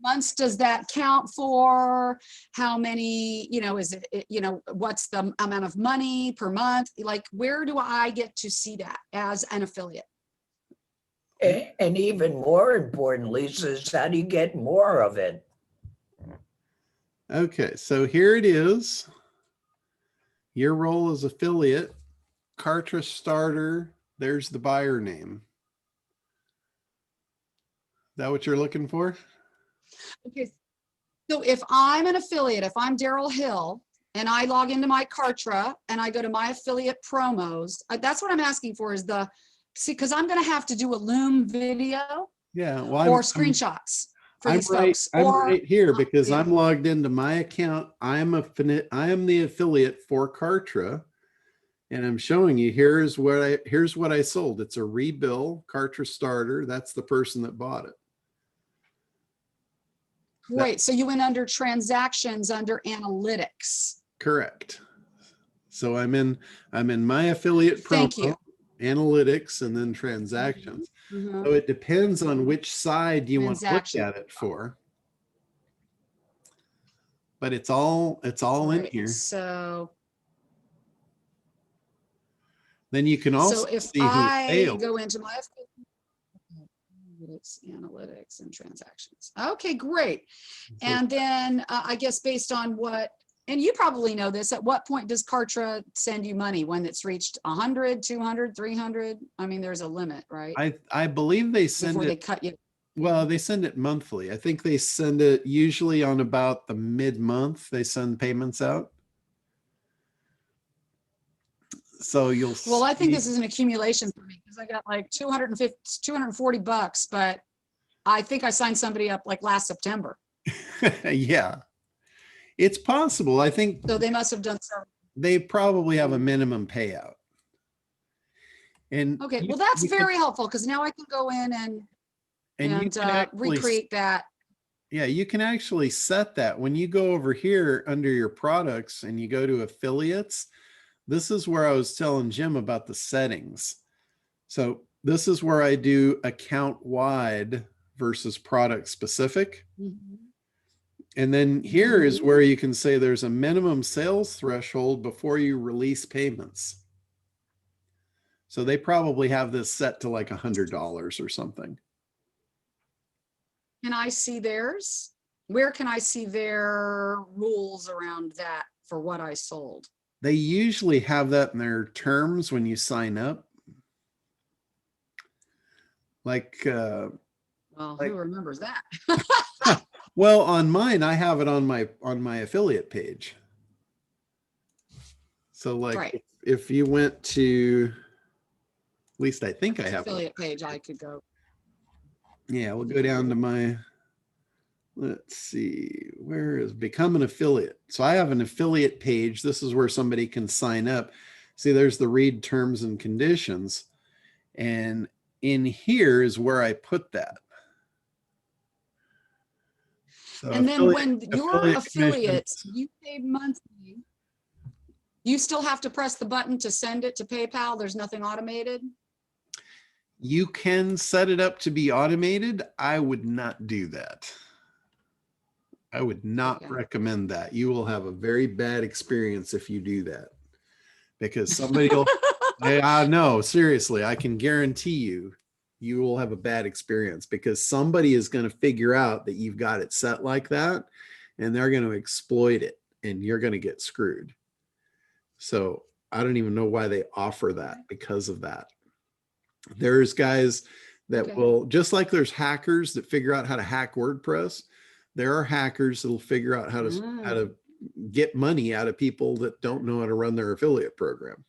months does that count for? How many, is it, what's the amount of money per month? Like, where do I get to see that as an affiliate? And even more importantly, is how do you get more of it? Okay, so here it is. Your role as affiliate, Kartra starter, there's the buyer name. Is that what you're looking for? Okay, so if I'm an affiliate, if I'm Daryl Hill and I log into my Kartra and I go to my affiliate promos, that's what I'm asking for is because I'm going to have to do a Loom video or screenshots. I'm right here because I'm logged into my account. I am the affiliate for Kartra, and I'm showing you here's what I sold. It's a rebill Kartra starter. That's the person that bought it. Great. So you went under transactions under analytics. Correct. So I'm in my affiliate promo, analytics, and then transactions. So it depends on which side you want to look at it for. But it's all in here. So then you can also see who failed. Go into my analytics and transactions. Okay, great. And then I guess based on what, and you probably know this, at what point does Kartra send you money? When it's reached 100, 200, 300? I mean, there's a limit, right? I believe they send before it. They cut you. Well, they send it monthly. I think they send it usually on about the mid-month. They send payments out. So you'll. Well, I think this is an accumulation for me because I got like $240, but I think I signed somebody up like last September. Yeah, it's possible. I think So they must have done some. they probably have a minimum payout. And Okay, you- well, that's you can- very helpful because now I can go in you and can actually recreate that. Yeah, you can actually set that when you go over here under your products and you go to affiliates. This is where I was telling Jim about the settings. So this is where I do account wide versus product specific. Mhm. And then here is where you can say there's a minimum sales threshold before you release payments. So they probably have this set to like $100 or something. Can I see theirs? Where can I see their rules around that for what I sold? They usually have that in their terms when you sign up. Like, Well, Like- who remembers that? well, on mine, I have it on my affiliate page. So like Right. if you went to, at least I think I have it. Affiliate page, I could go. Yeah, we'll go down to my, let's see, where is become an affiliate? So I have an affiliate page. This is where somebody can sign up. See, there's the read terms and conditions. And in here is where I put that. So And then when your affiliate affiliates, commissions- you pay monthly, you still have to press the button to send it to PayPal. There's nothing automated. You can set it up to be automated. I would not do that. I would not Okay. recommend that. You will have a very bad experience if you do that, because somebody will, I know, seriously, I can guarantee you, you will have a bad experience because somebody is going to figure out that you've got it set like that and they're going to exploit it and you're going to get screwed. So I don't even know why they offer that because of that. There's guys that Okay. will, just like there's hackers that figure out how to hack WordPress, there are hackers that'll figure out how to get money out of people that don't know how to run their affiliate program.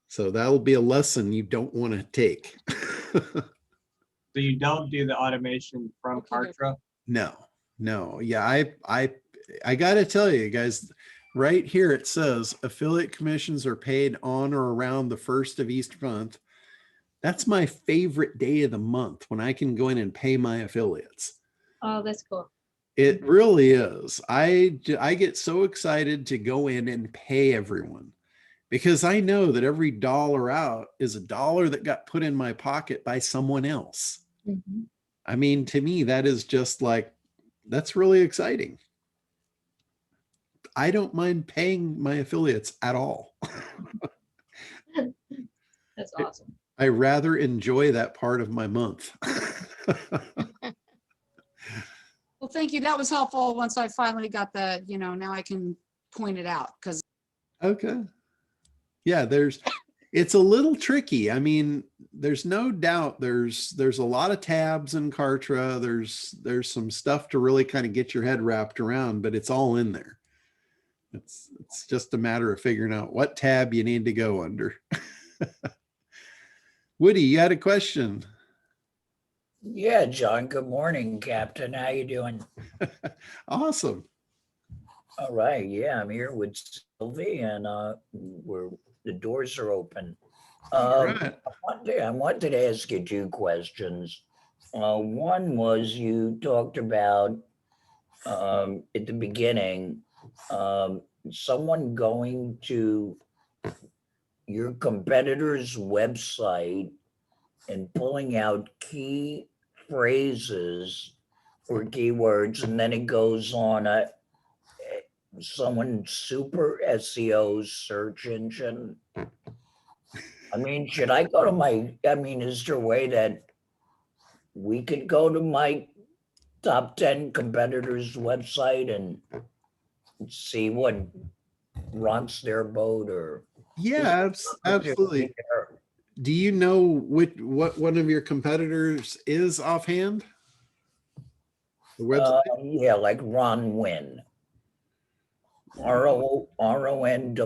So that'll be a lesson you don't want to take. So you don't do the automation from Okay. Kartra? No. Yeah, I got to tell you guys, right here it says affiliate commissions are paid on or around the first of each month. That's my favorite day of the month when I can go in and pay my affiliates. Oh, that's cool. It really is. I get so excited to go in and pay everyone because I know that every dollar out is a dollar that got put in my pocket by someone else. Mm-hmm. I mean, to me, that is just like, that's really exciting. I don't mind paying my affiliates at all. That's awesome. I rather enjoy that part of my month. Well, thank you. That was helpful once I finally got the, now I can point it out because Okay. Yeah, it's a little tricky. I mean, there's no doubt there's a lot of tabs in Kartra. There's some stuff to really kind of get your head wrapped around, but it's all in there. It's just a matter of figuring out what tab you need to go under. Woody, you had a question. Yeah, John, good morning, Captain. How you doing? Awesome. All right, yeah, I'm here with Sylvie and the doors are open. All right. I wanted to ask you two questions. One was you talked about at the beginning, someone going to your competitor's website and pulling out key phrases or keywords, and then it goes on someone super SEO's search engine. I mean, should I go to is there a way that we could go to my top 10 competitors' website and see what rocks their boat or? Yeah, absolutely. Do you know what one of your competitors is offhand? The website? Yeah, like Ron Wynn. RONWYNN.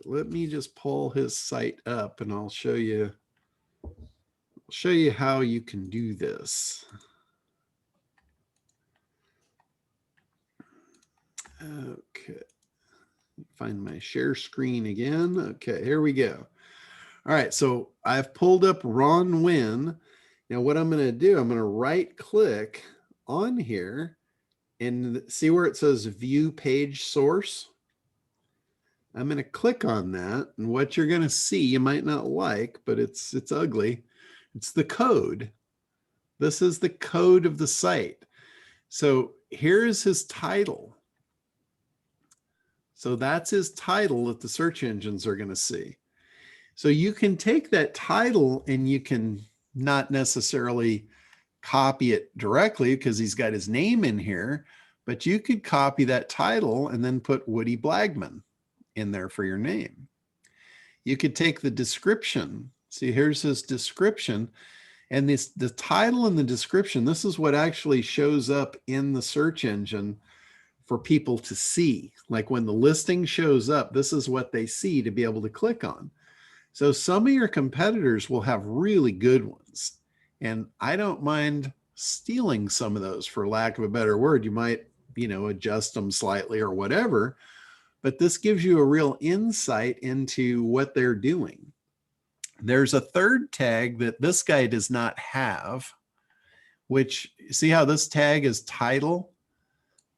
Let me just pull his site up and I'll show you I'll show you how you can do this. Okay. Find my share screen again. Okay, here we go. All right, so I've pulled up Ron Wynn. Now what I'm going to do, I'm going to right click on here and see where it says view page source. I'm going to click on that, and what you're going to see, you might not like, but it's ugly. It's the code. This is the code of the site. So here's his title. So that's his title that the search engines are going to see. So you can take that title and you can not necessarily copy it directly because he's got his name in here, but you could copy that title and then put Woody Blagman in there for your name. You could take the description. See, here's his description, and the title and the description, this is what actually shows up in the search engine for people to see. Like when the listing shows up, this is what they see to be able to click on. So some of your competitors will have really good ones, and I don't mind stealing some of those, for lack of a better word. You might, adjust them slightly or whatever, but this gives you a real insight into what they're doing. There's a third tag that this guy does not have, which, see how this tag is title?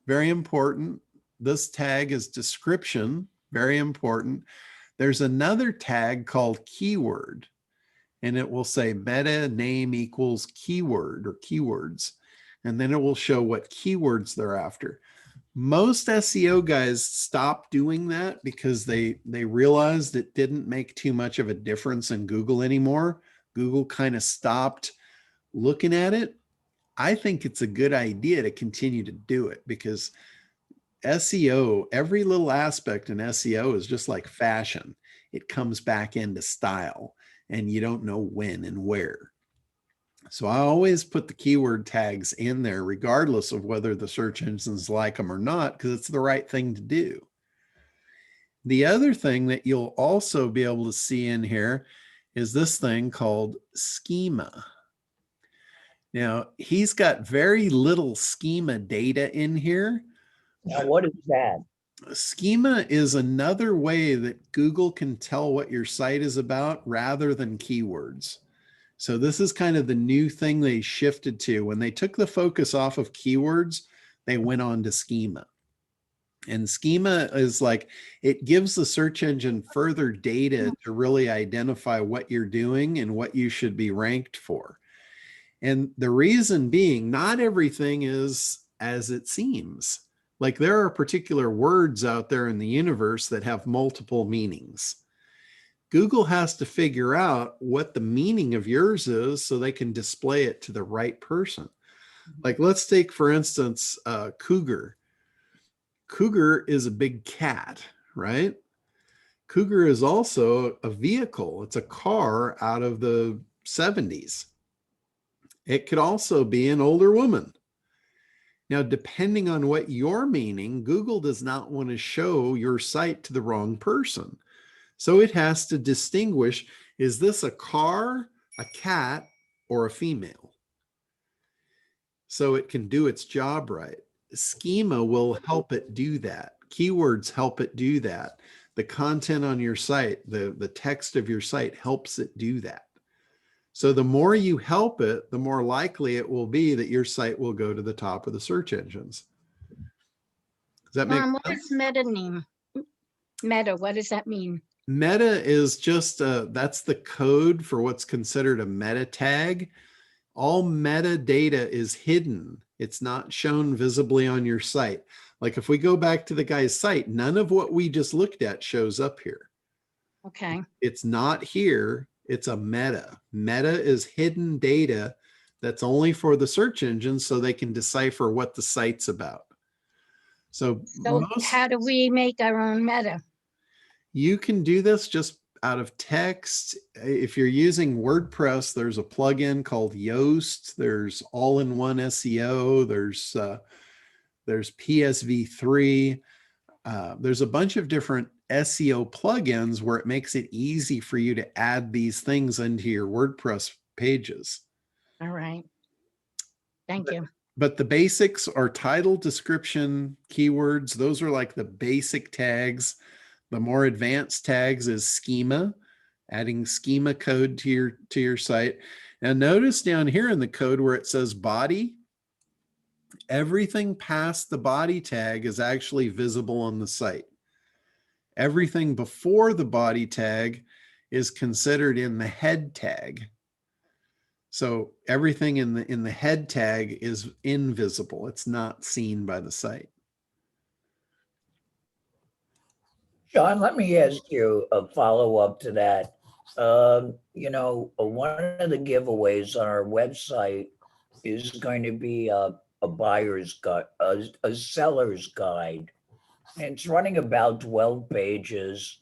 Very important. This tag is description, very important. There's another tag called keyword, and it will say meta name equals keyword or keywords, and then it will show what keywords they're after. Most SEO guys stopped doing that because they realized it didn't make too much of a difference in Google anymore. Google kind of stopped looking at it. I think it's a good idea to continue to do it, because SEO, every little aspect in SEO is just like fashion. It comes back into style, and you don't know when and where. So I always put the keyword tags in there, regardless of whether the search engines like them or not, because it's the right thing to do. The other thing that you'll also be able to see in here is this thing called Schema. Now, he's got very little schema data in here. Now, what is that? Schema is another way that Google can tell what your site is about rather than keywords. So this is kind of the new thing they shifted to. When they took the focus off of keywords, they went on to Schema. And Schema is like, it gives the search engine further data to really identify what you're doing and what you should be ranked for. And the reason being, not everything is as it seems. Like there are particular words out there in the universe that have multiple meanings. Google has to figure out what the meaning of yours is so they can display it to the right person. Like let's take, for instance, cougar. Cougar is a big cat, right? Cougar is also a vehicle. It's a car out of the 70s. It could also be an older woman. Now, depending on what you're meaning, Google does not want to show your site to the wrong person. So it has to distinguish, is this a car, a cat, or a female? So it can do its job right. Schema will help it do that. Keywords help it do that. The content on your site, the text of your site helps it do that. So the more you help it, the more likely it will be that your site will go to the top of the search engines. Does that make sense? What does meta mean? Meta, what does that mean? Meta is just, that's the code for what's considered a meta tag. All metadata is hidden. It's not shown visibly on your site. Like if we go back to the guy's site, none of what we just looked at shows up here. Okay. It's not here. It's a meta. Meta is hidden data that's only for the search engine so they can decipher what the site's about. So how do we make our own meta? You can do this just out of text. If you're using WordPress, there's a plugin called Yoast. There's all-in-one SEO. There's PSV3. There's a bunch of different SEO plugins where it makes it easy for you to add these things into your WordPress pages. All right. Thank you. But the basics are title, description, keywords. Those are like the basic tags. The more advanced tags is schema, adding schema code to your site. Now notice down here in the code where it says body, everything past the body tag is actually visible on the site. Everything before the body tag is considered in the head tag. So everything in the head tag is invisible. It's not seen by the site. John, let me ask you a follow-up to that. You know, one of the giveaways on our website is going to be a buyer's guide, a seller's guide. And it's running about 12 pages.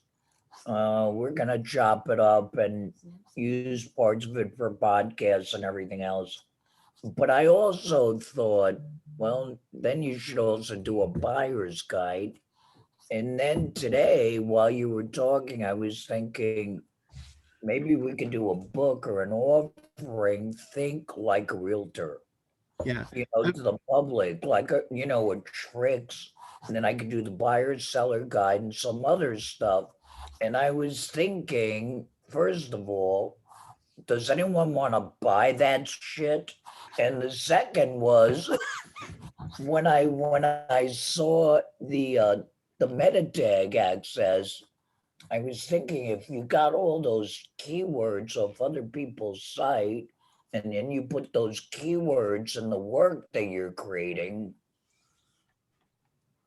We're gonna chop it up and use parts of it for podcasts and everything else. But I also thought, well, then you should also do a buyer's guide. And then today, while you were talking, I was thinking maybe we could do a book or an offering, think like a realtor. Yeah. You know, to the public, like, you know, with tricks. And then I could do the buyer seller guide and some other stuff. And I was thinking, first of all, does anyone want to buy that shit? And the second was when I saw the meta tag access, I was thinking if you got all those keywords of other people's site, and then you put those keywords in the work that you're creating,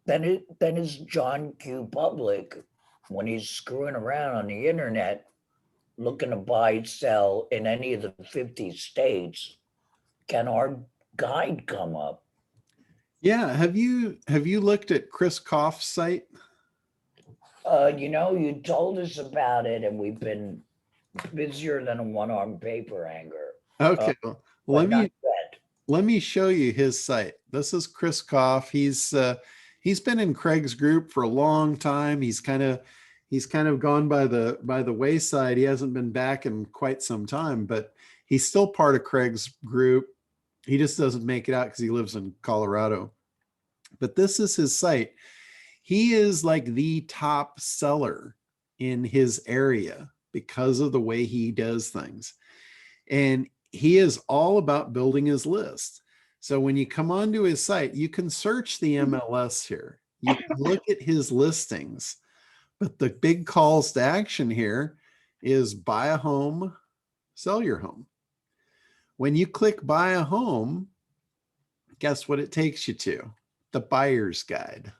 then is John Q. Public, when he's screwing around on the internet, looking to buy, sell in any of the 50 states, can our guide come up? Yeah. Have you looked at Chris Koff's site? You know, you told us about it, and we've been busier than a one-armed paper hanger. Okay. Well, let me show you his site. This is Chris Koff. He's been in Craig's group for a long time. He's kind of gone by the wayside. He hasn't been back in quite some time, but he's still part of Craig's group. He just doesn't make it out because he lives in Colorado. But this is his site. He is like the top seller in his area because of the way he does things. And he is all about building his list. So when you come onto his site, you can search the MLS here. You can look at his listings, but the big calls to action here is buy a home, sell your home. When you click buy a home, guess what it takes you to? The buyer's guide.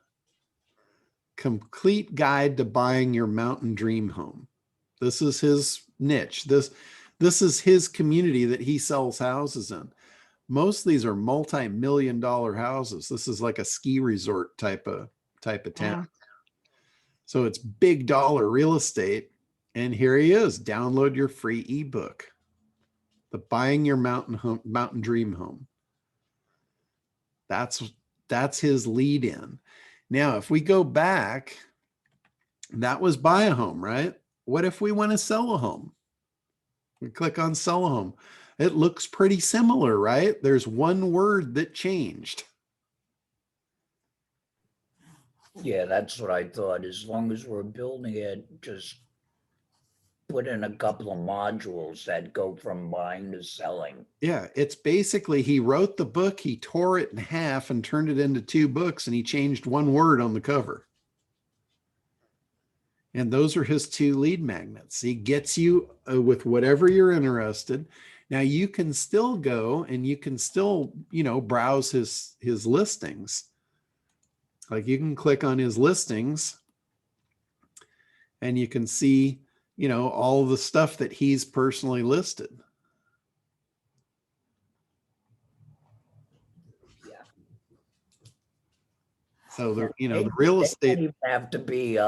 Complete guide to buying your mountain dream home. This is his niche. This is his community that he sells houses in. Most of these are multi-million-dollar houses. This is like a ski resort type of town. Yeah. So it's big dollar real estate. And here he is. Download your free ebook. The Buying Your Mountain Dream Home. That's his lead in. Now, if we go back, that was buy a home, right? What if we want to sell a home? We click on sell a home. It looks pretty similar, right? There's one word that changed. Yeah, that's what I thought. As long as we're building it, just put in a couple of modules that go from buying to selling. Yeah, it's basically he wrote the book, he tore it in half and turned it into 2 books, and he changed one word on the cover. And those are his 2 lead magnets. He gets you with whatever you're interested. Now you can still go and you can still, browse his listings. Like you can click on his listings and you can see, all the stuff that he's personally listed. Yeah. So the real estate don't even have to be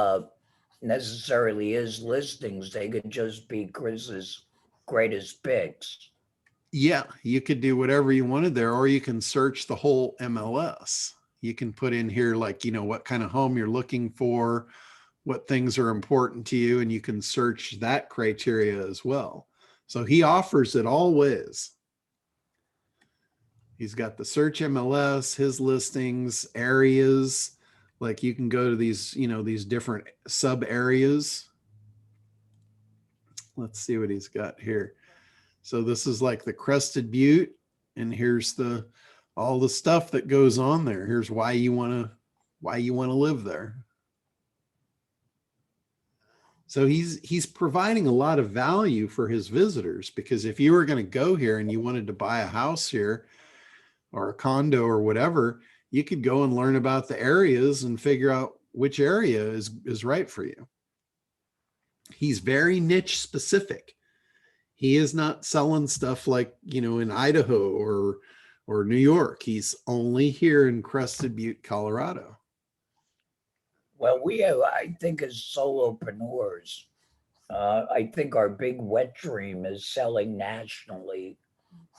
necessarily his listings. They could just be Chris's greatest picks. Yeah, you could do whatever you wanted there, or you can search the whole MLS. You can put in here, like, what kind of home you're looking for, what things are important to you, and you can search that criteria as well. So he offers it all ways. He's got the search MLS, his listings, areas, like you can go to these, you know, these different sub areas. Let's see what he's got here. So this is like the Crested Butte, and here's the all the stuff that goes on there. Here's why you want to live there. So he's providing a lot of value for his visitors, because if you were going to go here and you wanted to buy a house here or a condo or whatever, you could go and learn about the areas and figure out which area is right for you. He's very niche specific. He is not selling stuff like, you know, in Idaho or New York. He's only here in Crested Butte, Colorado. Well, we have, I think, as solopreneurs, I think our big wet dream is selling nationally.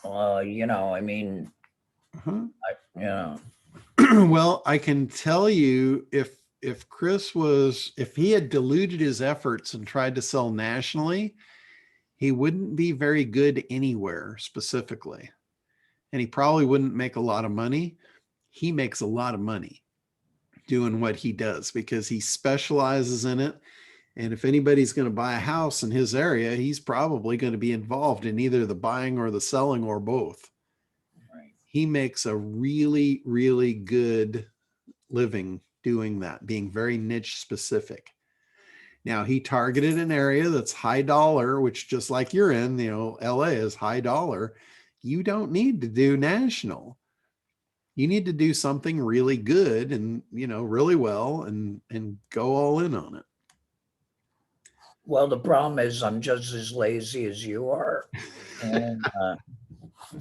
You know, I mean, yeah. Well, I can tell you, if Chris if he had diluted his efforts and tried to sell nationally, he wouldn't be very good anywhere specifically. And he probably wouldn't make a lot of money. He makes a lot of money doing what he does because he specializes in it. And if anybody's going to buy a house in his area, he's probably going to be involved in either the buying or the selling or both. Right. He makes a really, really good living doing that, being very niche specific. Now, he targeted an area that's high dollar, which just like you're in, you know, LA is high dollar. You don't need to do national. You need to do something really good and, you know, really well and go all in on it. Well, the problem is I'm just as lazy as you are. And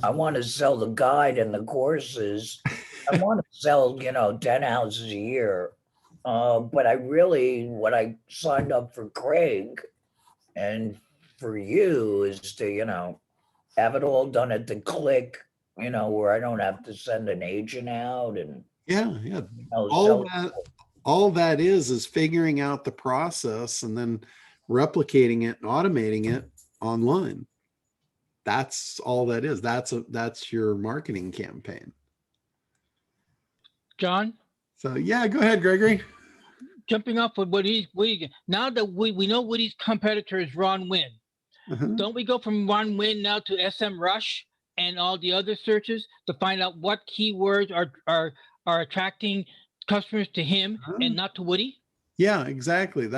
I want to sell the guide and the courses. I want to sell, you know, 10 houses a year. But I really, what I signed up for Craig and for you is to, you know, have it all done at the click, you know, where I don't have to send an agent out and yeah. You know, All that is figuring out the process and then replicating it and automating it online. That's all that is. That's your marketing campaign. John? So yeah, go ahead, Gregory. Jumping off of what now that we know what his competitor is, Ron Wynn. Don't we go from Ron Wynn now to SM Rush and all the other searches to find out what keywords are attracting customers to him and not to Woody? Yeah, exactly.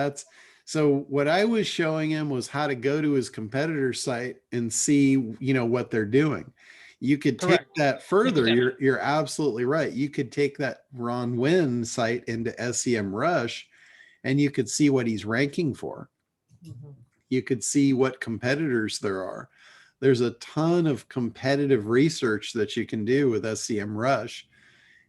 So what I was showing him was how to go to his competitor's site and see, you know, what they're doing. You could take that further. You're absolutely right. You could take that Ron Wynn site into SEM Rush and you could see what he's ranking for. You could see what competitors there are. There's a ton of competitive research that you can do with SEM Rush.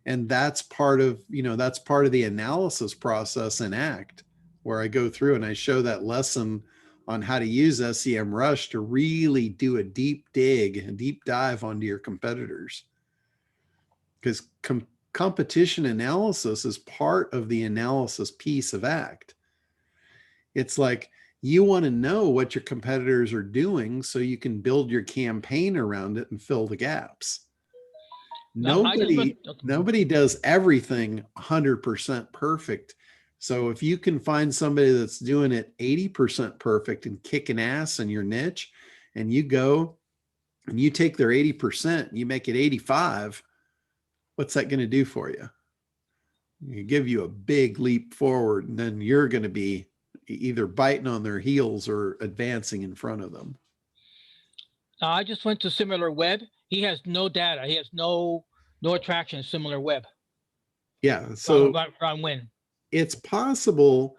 And that's part of, you know, that's part of the analysis process in ACT, where I go through and I show that lesson on how to use SEM Rush to really do a deep dive onto your competitors. Because competition analysis is part of the analysis piece of ACT. It's like you want to know what your competitors are doing so you can build your campaign around it and fill the gaps. Nobody does everything 100% perfect. So if you can find somebody that's doing it 80% perfect and kicking ass in your niche, and you go and you take their 80%, you make it 85, what's that going to do for you? You give you a big leap forward, and then you're going to be either biting on their heels or advancing in front of them. I just went to Similar Web. He has no data. He has no attraction. Similar Web. Yeah. So Ron Wynn. It's possible,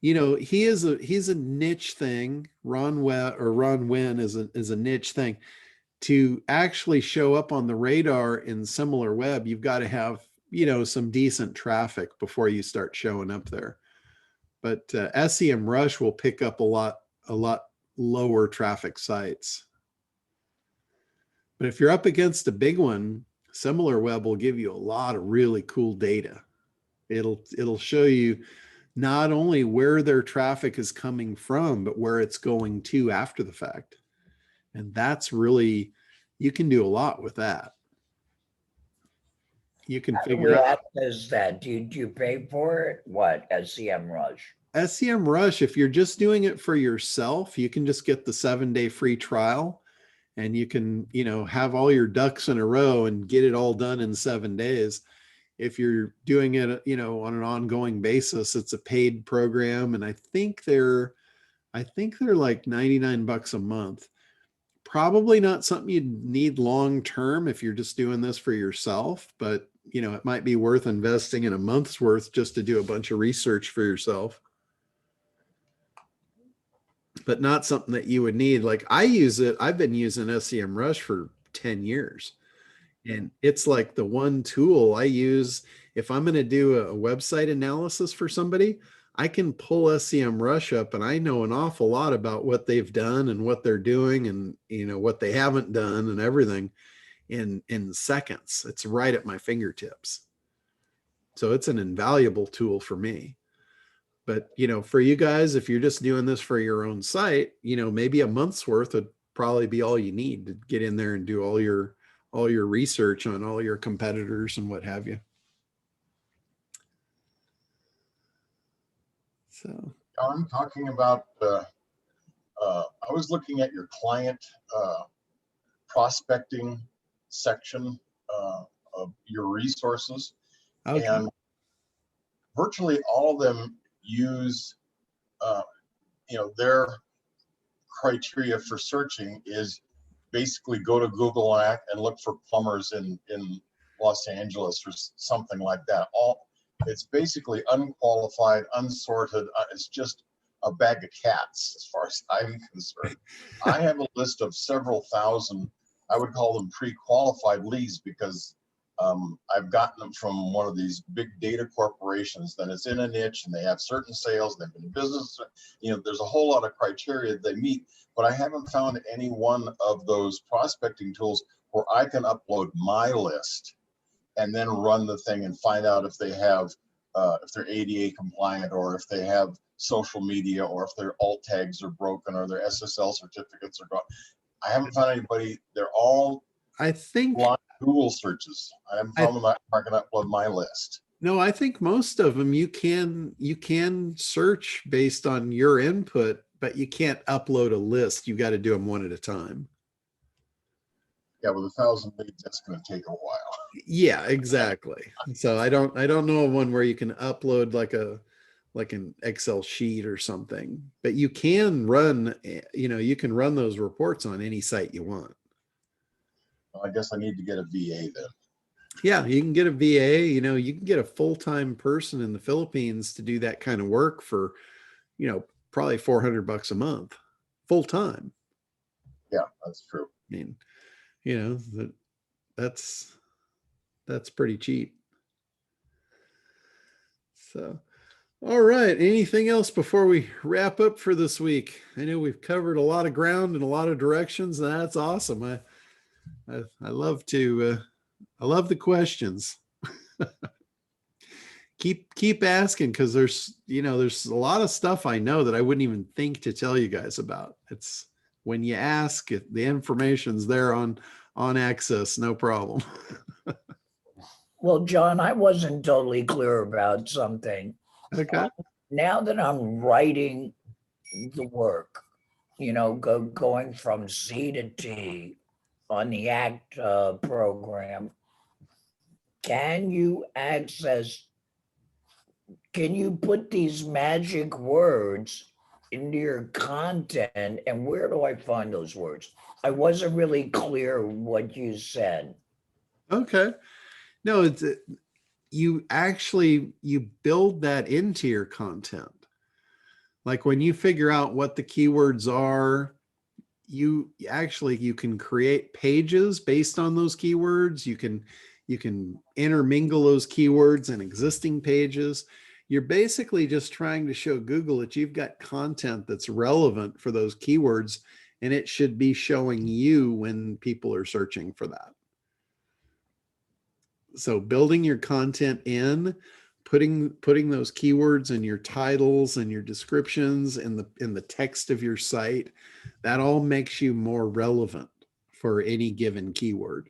you know, he's a niche thing. Ron Wynn is a niche thing. To actually show up on the radar in Similar Web, you've got to have, you know, some decent traffic before you start showing up there. But SEM Rush will pick up a lot lower traffic sites. But if you're up against a big one, Similar Web will give you a lot of really cool data. It'll show you not only where their traffic is coming from, but where it's going to after the fact. And that's really, you can do a lot with that. You can How do figure we out access that? Do you pay for it? What, SEM Rush? SEM Rush. If you're just doing it for yourself, you can just get the 7-day free trial, and you can, you know, have all your ducks in a row and get it all done in 7 days. If you're doing it, you know, on an ongoing basis, it's a paid program. And I think they're like $99 a month. Probably not something you'd need long-term if you're just doing this for yourself, but you know, it might be worth investing in a month's worth just to do a bunch of research for yourself. But not something that you would need. Like I use it. I've been using SEM Rush for 10 years. And it's like the one tool I use. If I'm going to do a website analysis for somebody, I can pull SEM Rush up and I know an awful lot about what they've done and what they're doing and, you know, what they haven't done and everything in seconds. It's right at my fingertips. So it's an invaluable tool for me. But, you know, for you guys, if you're just doing this for your own site, you know, maybe a month's worth would probably be all you need to get in there and do all your research on all your competitors and what have you. So I'm talking about, I was looking at your client prospecting section of your resources, okay. and virtually all of them use, you know, their criteria for searching is basically go to Google and look for plumbers in Los Angeles or something like that. It's basically unqualified, unsorted. It's just a bag of cats as far as I'm concerned. I have a list of several thousand, I would call them pre-qualified leads, because I've gotten them from one of these big data corporations that is in a niche and they have certain sales, they've been in business, you know, there's a whole lot of criteria they meet, but I haven't found any one of those prospecting tools where I can upload my list and then run the thing and find out if they have, if they're ADA compliant, or if they have social media, or if their alt tags are broken, or their SSL certificates are gone. I haven't found anybody. They're all, I think, Google searches. I haven't found them. I can upload my list. No, I think most of them you can search based on your input, but you can't upload a list. You got to do them one at a time. Yeah, with 1,000 leads, that's going to take a while. Yeah, exactly. So I don't know of one where you can upload like an Excel sheet or something, but you can run, you know, you can run those reports on any site you want. Well, I guess I need to get a VA then. Yeah, you can get a VA, you know, you can get a full-time person in the Philippines to do that kind of work for, you know, probably $400 a month, full-time. Yeah, that's true. I mean, you know, that's pretty cheap. So, all right. Anything else before we wrap up for this week? I know we've covered a lot of ground in a lot of directions, and that's awesome. I love to, I love the questions. keep asking, because there's a lot of stuff I know that I wouldn't even think to tell you guys about. It's when you ask, the information's there on access, no problem. Well, John, I wasn't totally clear about something. Okay. Now that I'm writing the work, you know, going from Z to T on the ACT program, can you put these magic words into your content, and where do I find those words? I wasn't really clear what you said. Okay. No, it's you build that into your content. Like when you figure out what the keywords are, you can create pages based on those keywords. You can intermingle those keywords in existing pages. You're basically just trying to show Google that you've got content that's relevant for those keywords, and it should be showing you when people are searching for that. So building your content in, putting those keywords in your titles and your descriptions in the text of your site, that all makes you more relevant for any given keyword.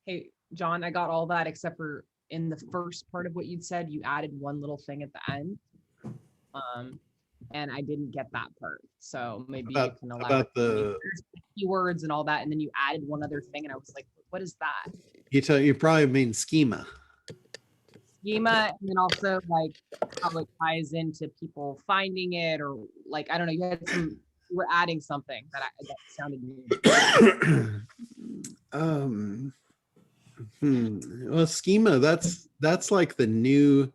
Hey, John, I got all that except for in the first part of what you'd said, you added one little thing at the end. And I didn't get that part. So maybe you can elaborate. About the keywords and all that, and then you added one other thing, and I was like, what is that? You probably mean schema. Schema, and then also like how it ties into people finding it, or like, I don't know, you were adding something that sounded new. Well, schema, that's like the new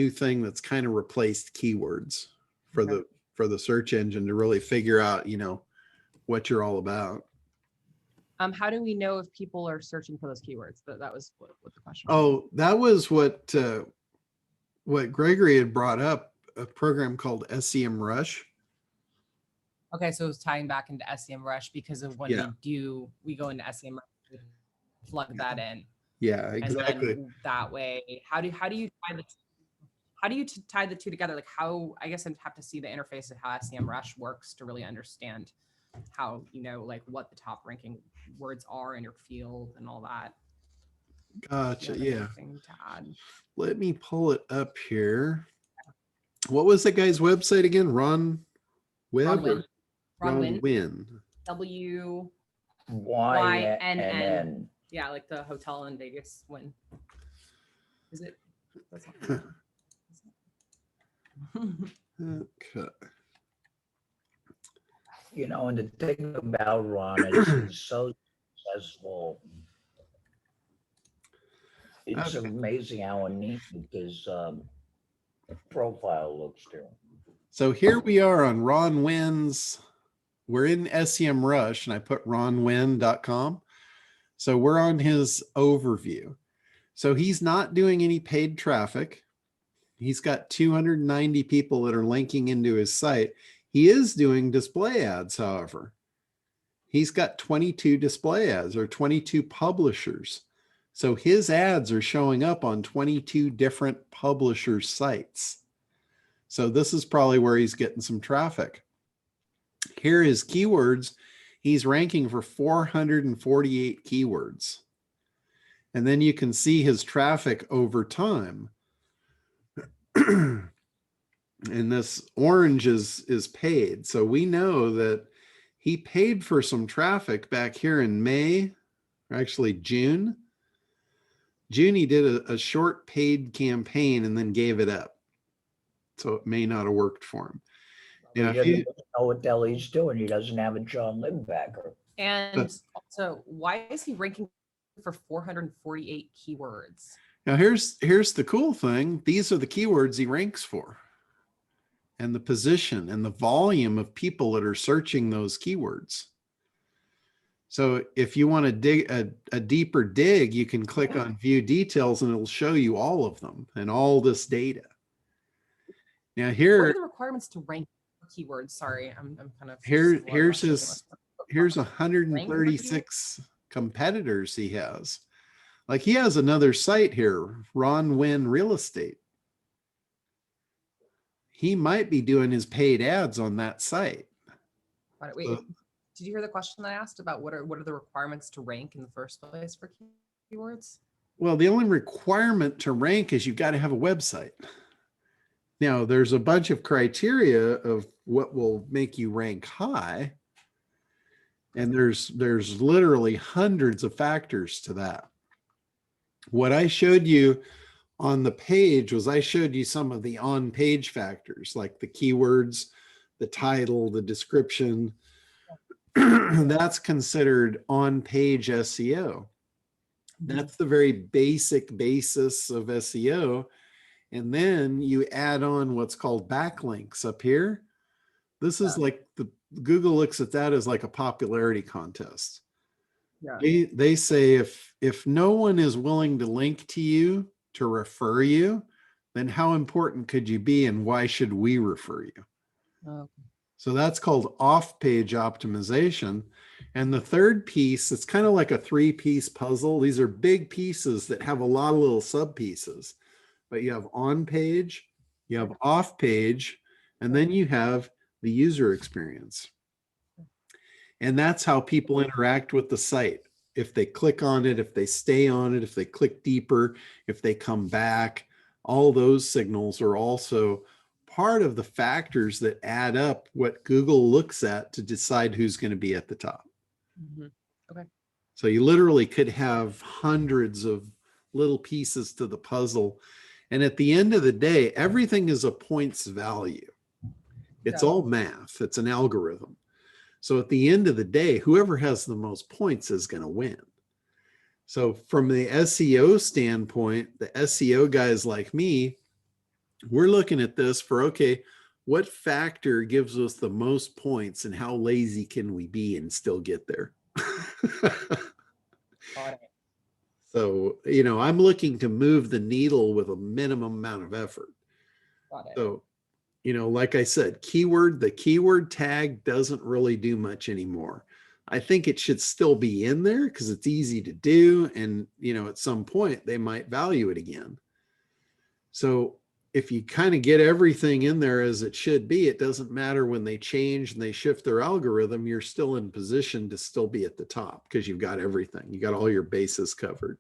thing that's kind of replaced keywords for the search engine to really figure out, what you're all about. How do we know if people are searching for those keywords? That was what the question was. Oh, that was what Gregory had brought up, a program called SEMrush. Okay, so it was tying back into SEMrush because of when we go into SEMrush, we plug that in. Yeah, exactly. And then that way, how do you tie the two together? Like I guess I'd have to see the interface of how SEMrush works to really understand how, like what the top ranking words are in your field and all that. Gotcha. Yeah. To add. Let me pull it up here. What was the guy's website again? Ron Wynn. WYNN. Yeah, like the hotel in Vegas. When is it? That's not Okay. And the thing about Ron is he's so successful. It's amazing how neat his profile looks too. So here we are on Ron Wynn's. We're in SEMrush, and I put ronwynn.com. So we're on his overview. So he's not doing any paid traffic. He's got 290 people that are linking into his site. He is doing display ads, however. He's got 22 display ads, or 22 publishers. So his ads are showing up on 22 different publisher sites. So this is probably where he's getting some traffic. Here are his keywords. He's ranking for 448 keywords. And then you can see his traffic over time. And this orange is paid. So we know that he paid for some traffic back here in May, or actually June. June, he did a short paid campaign and then gave it up. So it may not have worked for him. He doesn't know what the hell he's doing. He doesn't have a John Lindbacker. And also, why is he ranking for 448 keywords? Now here's the cool thing. These are the keywords he ranks for, and the position and the volume of people that are searching those keywords. So if you want to dig a deeper dig, you can click on view details and it'll show you all of them and all this data. Now here, what are the requirements to rank keywords? Sorry, I'm kind of here's 136 competitors he has. Like he has another site here, Ron Wynn Real Estate. He might be doing his paid ads on that site. Wait, did you hear the question that I asked about what are the requirements to rank in the first place for keywords? Well, the only requirement to rank is you've got to have a website. Now, there's a bunch of criteria of what will make you rank high. And there's literally hundreds of factors to that. What I showed you on the page was I showed you some of the on-page factors, like the keywords, the title, the description. That's considered on-page SEO. That's the very basic basis of SEO. And then you add on what's called backlinks up here. This is like Google looks at that as like a popularity contest. Yeah. They say if no one is willing to link to you, to refer you, then how important could you be and why should we refer you? Okay. So that's called off-page optimization. And the third piece, it's kind of like a 3-piece puzzle. These are big pieces that have a lot of little sub pieces, but you have on page, you have off page, and then you have the user experience. And that's how people interact with the site. If they click on it, if they stay on it, if they click deeper, if they come back, all those signals are also part of the factors that add up what Google looks at to decide who's going to be at the top. Okay. So you literally could have hundreds of little pieces to the puzzle. And at the end of the day, everything is a points value. It's all math. It's an algorithm. So at the end of the day, whoever has the most points is going to win. So from the SEO standpoint, the SEO guys like me, we're looking at this for, okay, what factor gives us the most points and how lazy can we be and still get there? So, you know, I'm looking to move the needle with a minimum amount of effort. So, you know, like I said, the keyword tag doesn't really do much anymore. I think it should still be in there because it's easy to do. And, you know, at some point they might value it again. So if you kind of get everything in there as it should be, it doesn't matter when they change and they shift their algorithm, you're still in position to still be at the top because you've got everything. You got all your bases covered.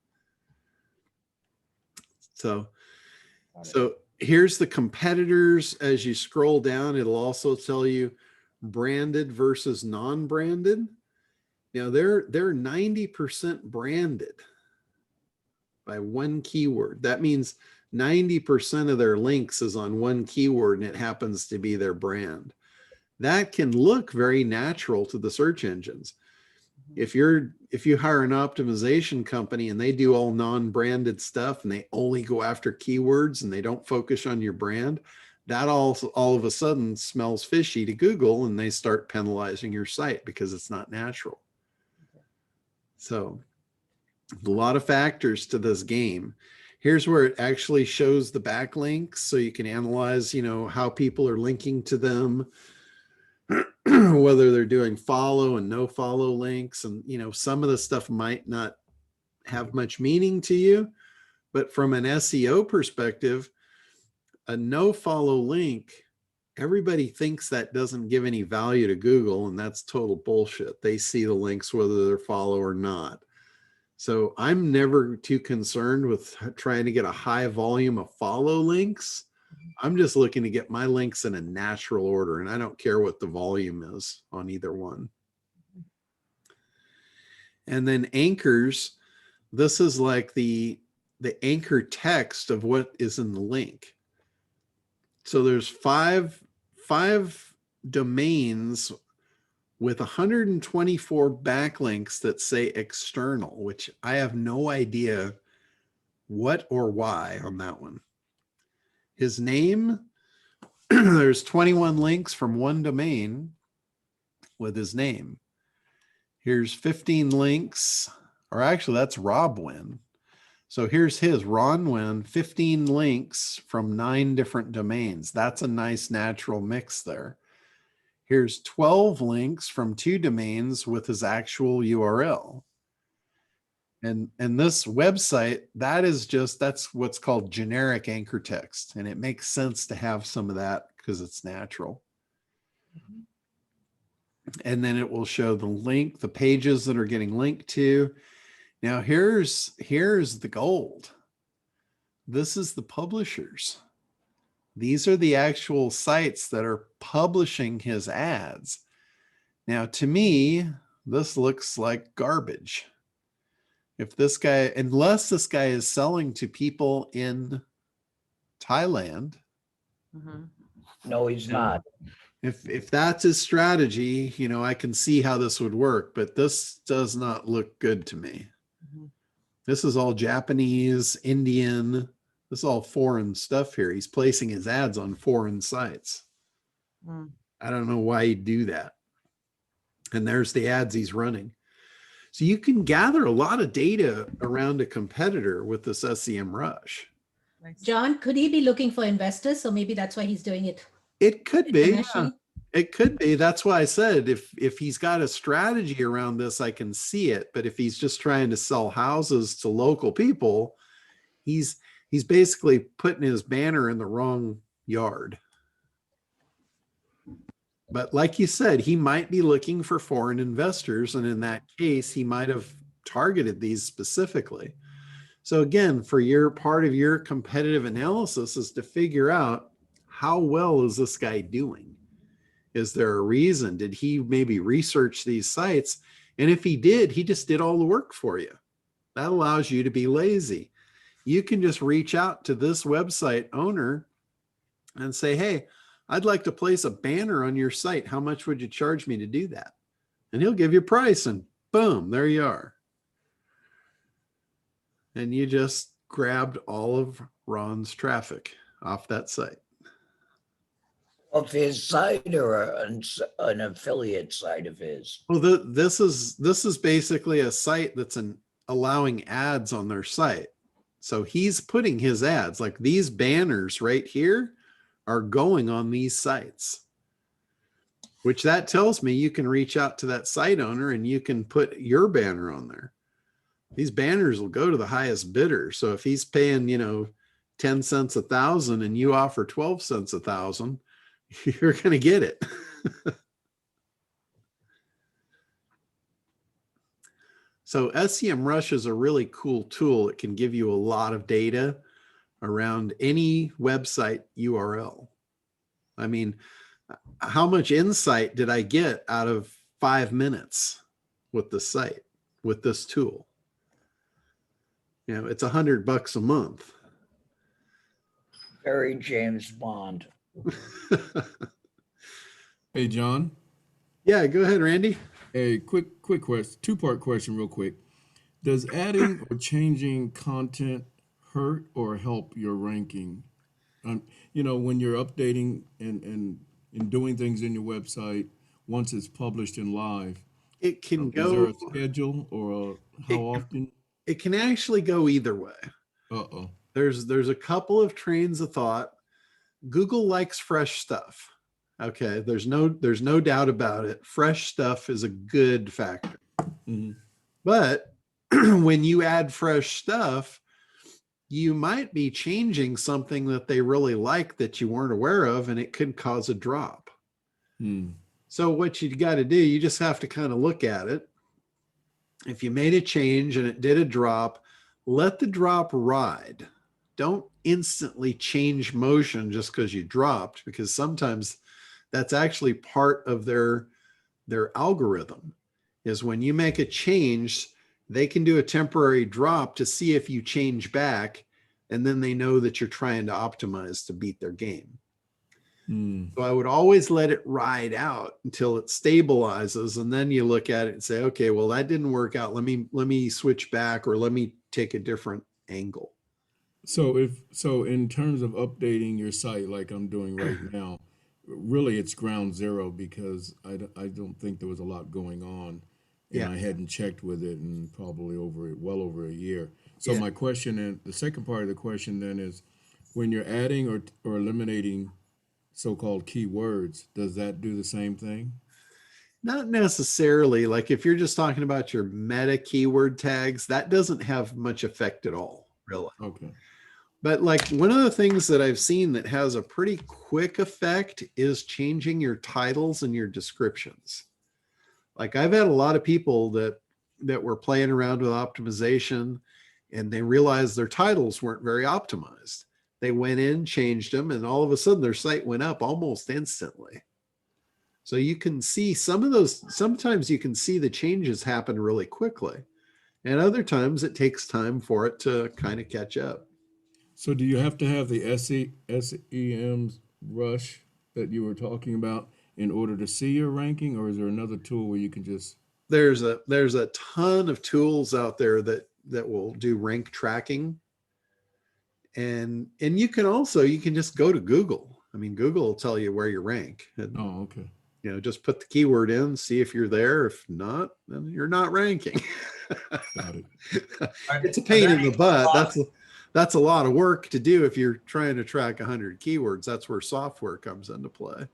So here's the competitors. As you scroll down, it'll also tell you branded versus non-branded. Now they're 90% branded by one keyword. That means 90% of their links is on one keyword and it happens to be their brand. That can look very natural to the search engines. If you hire an optimization company and they do all non-branded stuff and they only go after keywords and they don't focus on your brand, that all of a sudden smells fishy to Google and they start penalizing your site because it's not natural. So a lot of factors to this game. Here's where it actually shows the backlinks so you can analyze, you know, how people are linking to them, whether they're doing follow and no follow links. And, you know, some of the stuff might not have much meaning to you, but from an SEO perspective, a no follow link, everybody thinks that doesn't give any value to Google, and that's total bullshit. They see the links whether they're follow or not. So I'm never too concerned with trying to get a high volume of follow links. I'm just looking to get my links in a natural order, and I don't care what the volume is on either one. And then anchors, this is like the anchor text of what is in the link. So there's five domains with 124 backlinks that say external, which I have no idea what or why on that one. His name, there's 21 links from one domain with his name. Here's 15 links, or actually that's Rob Wynn. So here's his, Ron Wynn, 15 links from 9 different domains. That's a nice natural mix there. Here's 12 links from 2 domains with his actual URL. And this website, that's what's called generic anchor text. And it makes sense to have some of that because it's natural. And then it will show the link, the pages that are getting linked to. Now here's the gold. This is the publishers. These are the actual sites that are publishing his ads. Now, to me, this looks like garbage. If this guy, unless this guy is selling to people in Thailand. No, he's not. If that's his strategy, you know, I can see how this would work, but this does not look good to me. This is all Japanese, Indian. This is all foreign stuff here. He's placing his ads on foreign sites. I don't know why he'd do that. And there's the ads he's running. So you can gather a lot of data around a competitor with this SEM Rush. John, could he be looking for investors? So maybe that's why he's doing it. It could be. It could be. That's why I said if he's got a strategy around this, I can see it. But if he's just trying to sell houses to local people, he's basically putting his banner in the wrong yard. But like you said, he might be looking for foreign investors, and in that case, he might have targeted these specifically. So again, for your part of your competitive analysis is to figure out how well is this guy doing? Is there a reason? Did he maybe research these sites? And if he did, he just did all the work for you. That allows you to be lazy. You can just reach out to this website owner and say, hey, I'd like to place a banner on your site. How much would you charge me to do that? And he'll give you a price, and boom, there you are. And you just grabbed all of Ron's traffic off that site. Of his site or an affiliate site of his? Well, this is basically a site that's allowing ads on their site. So he's putting his ads, like these banners right here are going on these sites, which that tells me you can reach out to that site owner and you can put your banner on there. These banners will go to the highest bidder. So if he's paying, 10 cents 1,000 and you offer 12 cents 1,000, you're going to get it. So SEMrush is a really cool tool. It can give you a lot of data around any website URL. I mean, how much insight did I get out of 5 minutes with the site, with this tool? It's $100 a month. Very James Bond. Hey, John. Yeah, go ahead, Randy. A quick question, two-part question real quick. Does adding or changing content hurt or help your ranking? When you're updating and doing things in your website, once it's published and live, it can go. Is there a schedule or how often? It can actually go either way. Uh-oh. There's a couple of trains of thought. Google likes fresh stuff. Okay, there's no doubt about it. Fresh stuff is a good factor. Mm-hmm. But when you add fresh stuff, you might be changing something that they really like that you weren't aware of, and it could cause a drop. So what you got to do, you just have to kind of look at it. If you made a change and it did a drop, let the drop ride. Don't instantly change motion just because you dropped, because sometimes that's actually part of their algorithm, is when you make a change, they can do a temporary drop to see if you change back, and then they know that you're trying to optimize to beat their game. So I would always let it ride out until it stabilizes, and then you look at it and say, okay, well, that didn't work out. Let me switch back, or let me take a different angle. So in terms of updating your site, like I'm doing right now, really it's ground zero, because I don't think there was a lot going on, and I hadn't checked with it in probably well over a year. So my question, and the second part of the question then, is when you're adding or eliminating so-called keywords, does that do the same thing? Not necessarily. Like if you're just talking about your meta keyword tags, that doesn't have much effect at all, really. Okay. But like one of the things that I've seen that has a pretty quick effect is changing your titles and your descriptions. Like I've had a lot of people that were playing around with optimization, and they realized their titles weren't very optimized. They went in, changed them, and all of a sudden their site went up almost instantly. So you can see some of those, sometimes you can see the changes happen really quickly, and other times it takes time for it to kind of catch up. So do you have to have the SEM rush that you were talking about in order to see your ranking, or is there another tool where you can just? There's a ton of tools out there that will do rank tracking. And you can just go to Google. I mean, Google will tell you where you rank. And, oh, okay. Just put the keyword in, see if you're there. If not, then you're not ranking. Got it. It's a pain in the butt. That's a lot of work to do if you're trying to track 100 keywords. That's where software comes into play.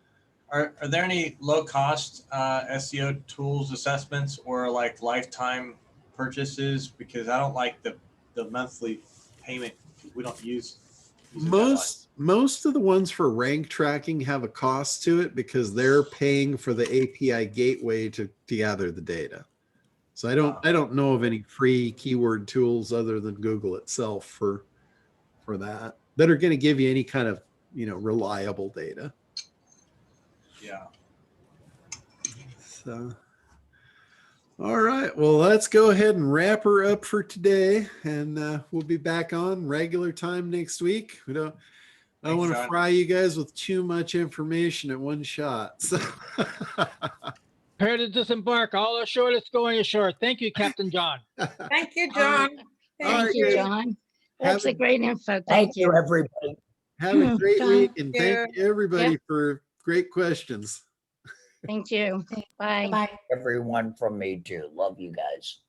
Are there any low cost SEO tools assessments or like lifetime purchases? Because I don't like the monthly payment. We don't use most of the ones for rank tracking have a cost to it because they're paying for the API gateway to gather the data. So I don't know of any free keyword tools other than Google itself for that are going to give you any kind of, you know, reliable data. Yeah. So, all right. Well, let's go ahead and wrap her up for today, and we'll be back on regular time next week. I don't want to fry you guys with too much information at one shot. So. Prepare to disembark. All ashore, let's go on ashore. Thank you, Captain John. Thank you, John. Thank you, John. That's a great info. Thank you. everybody. Have a great John. week, and thank everybody for great questions. Thank you. Bye. Everyone from me too. Love you guys.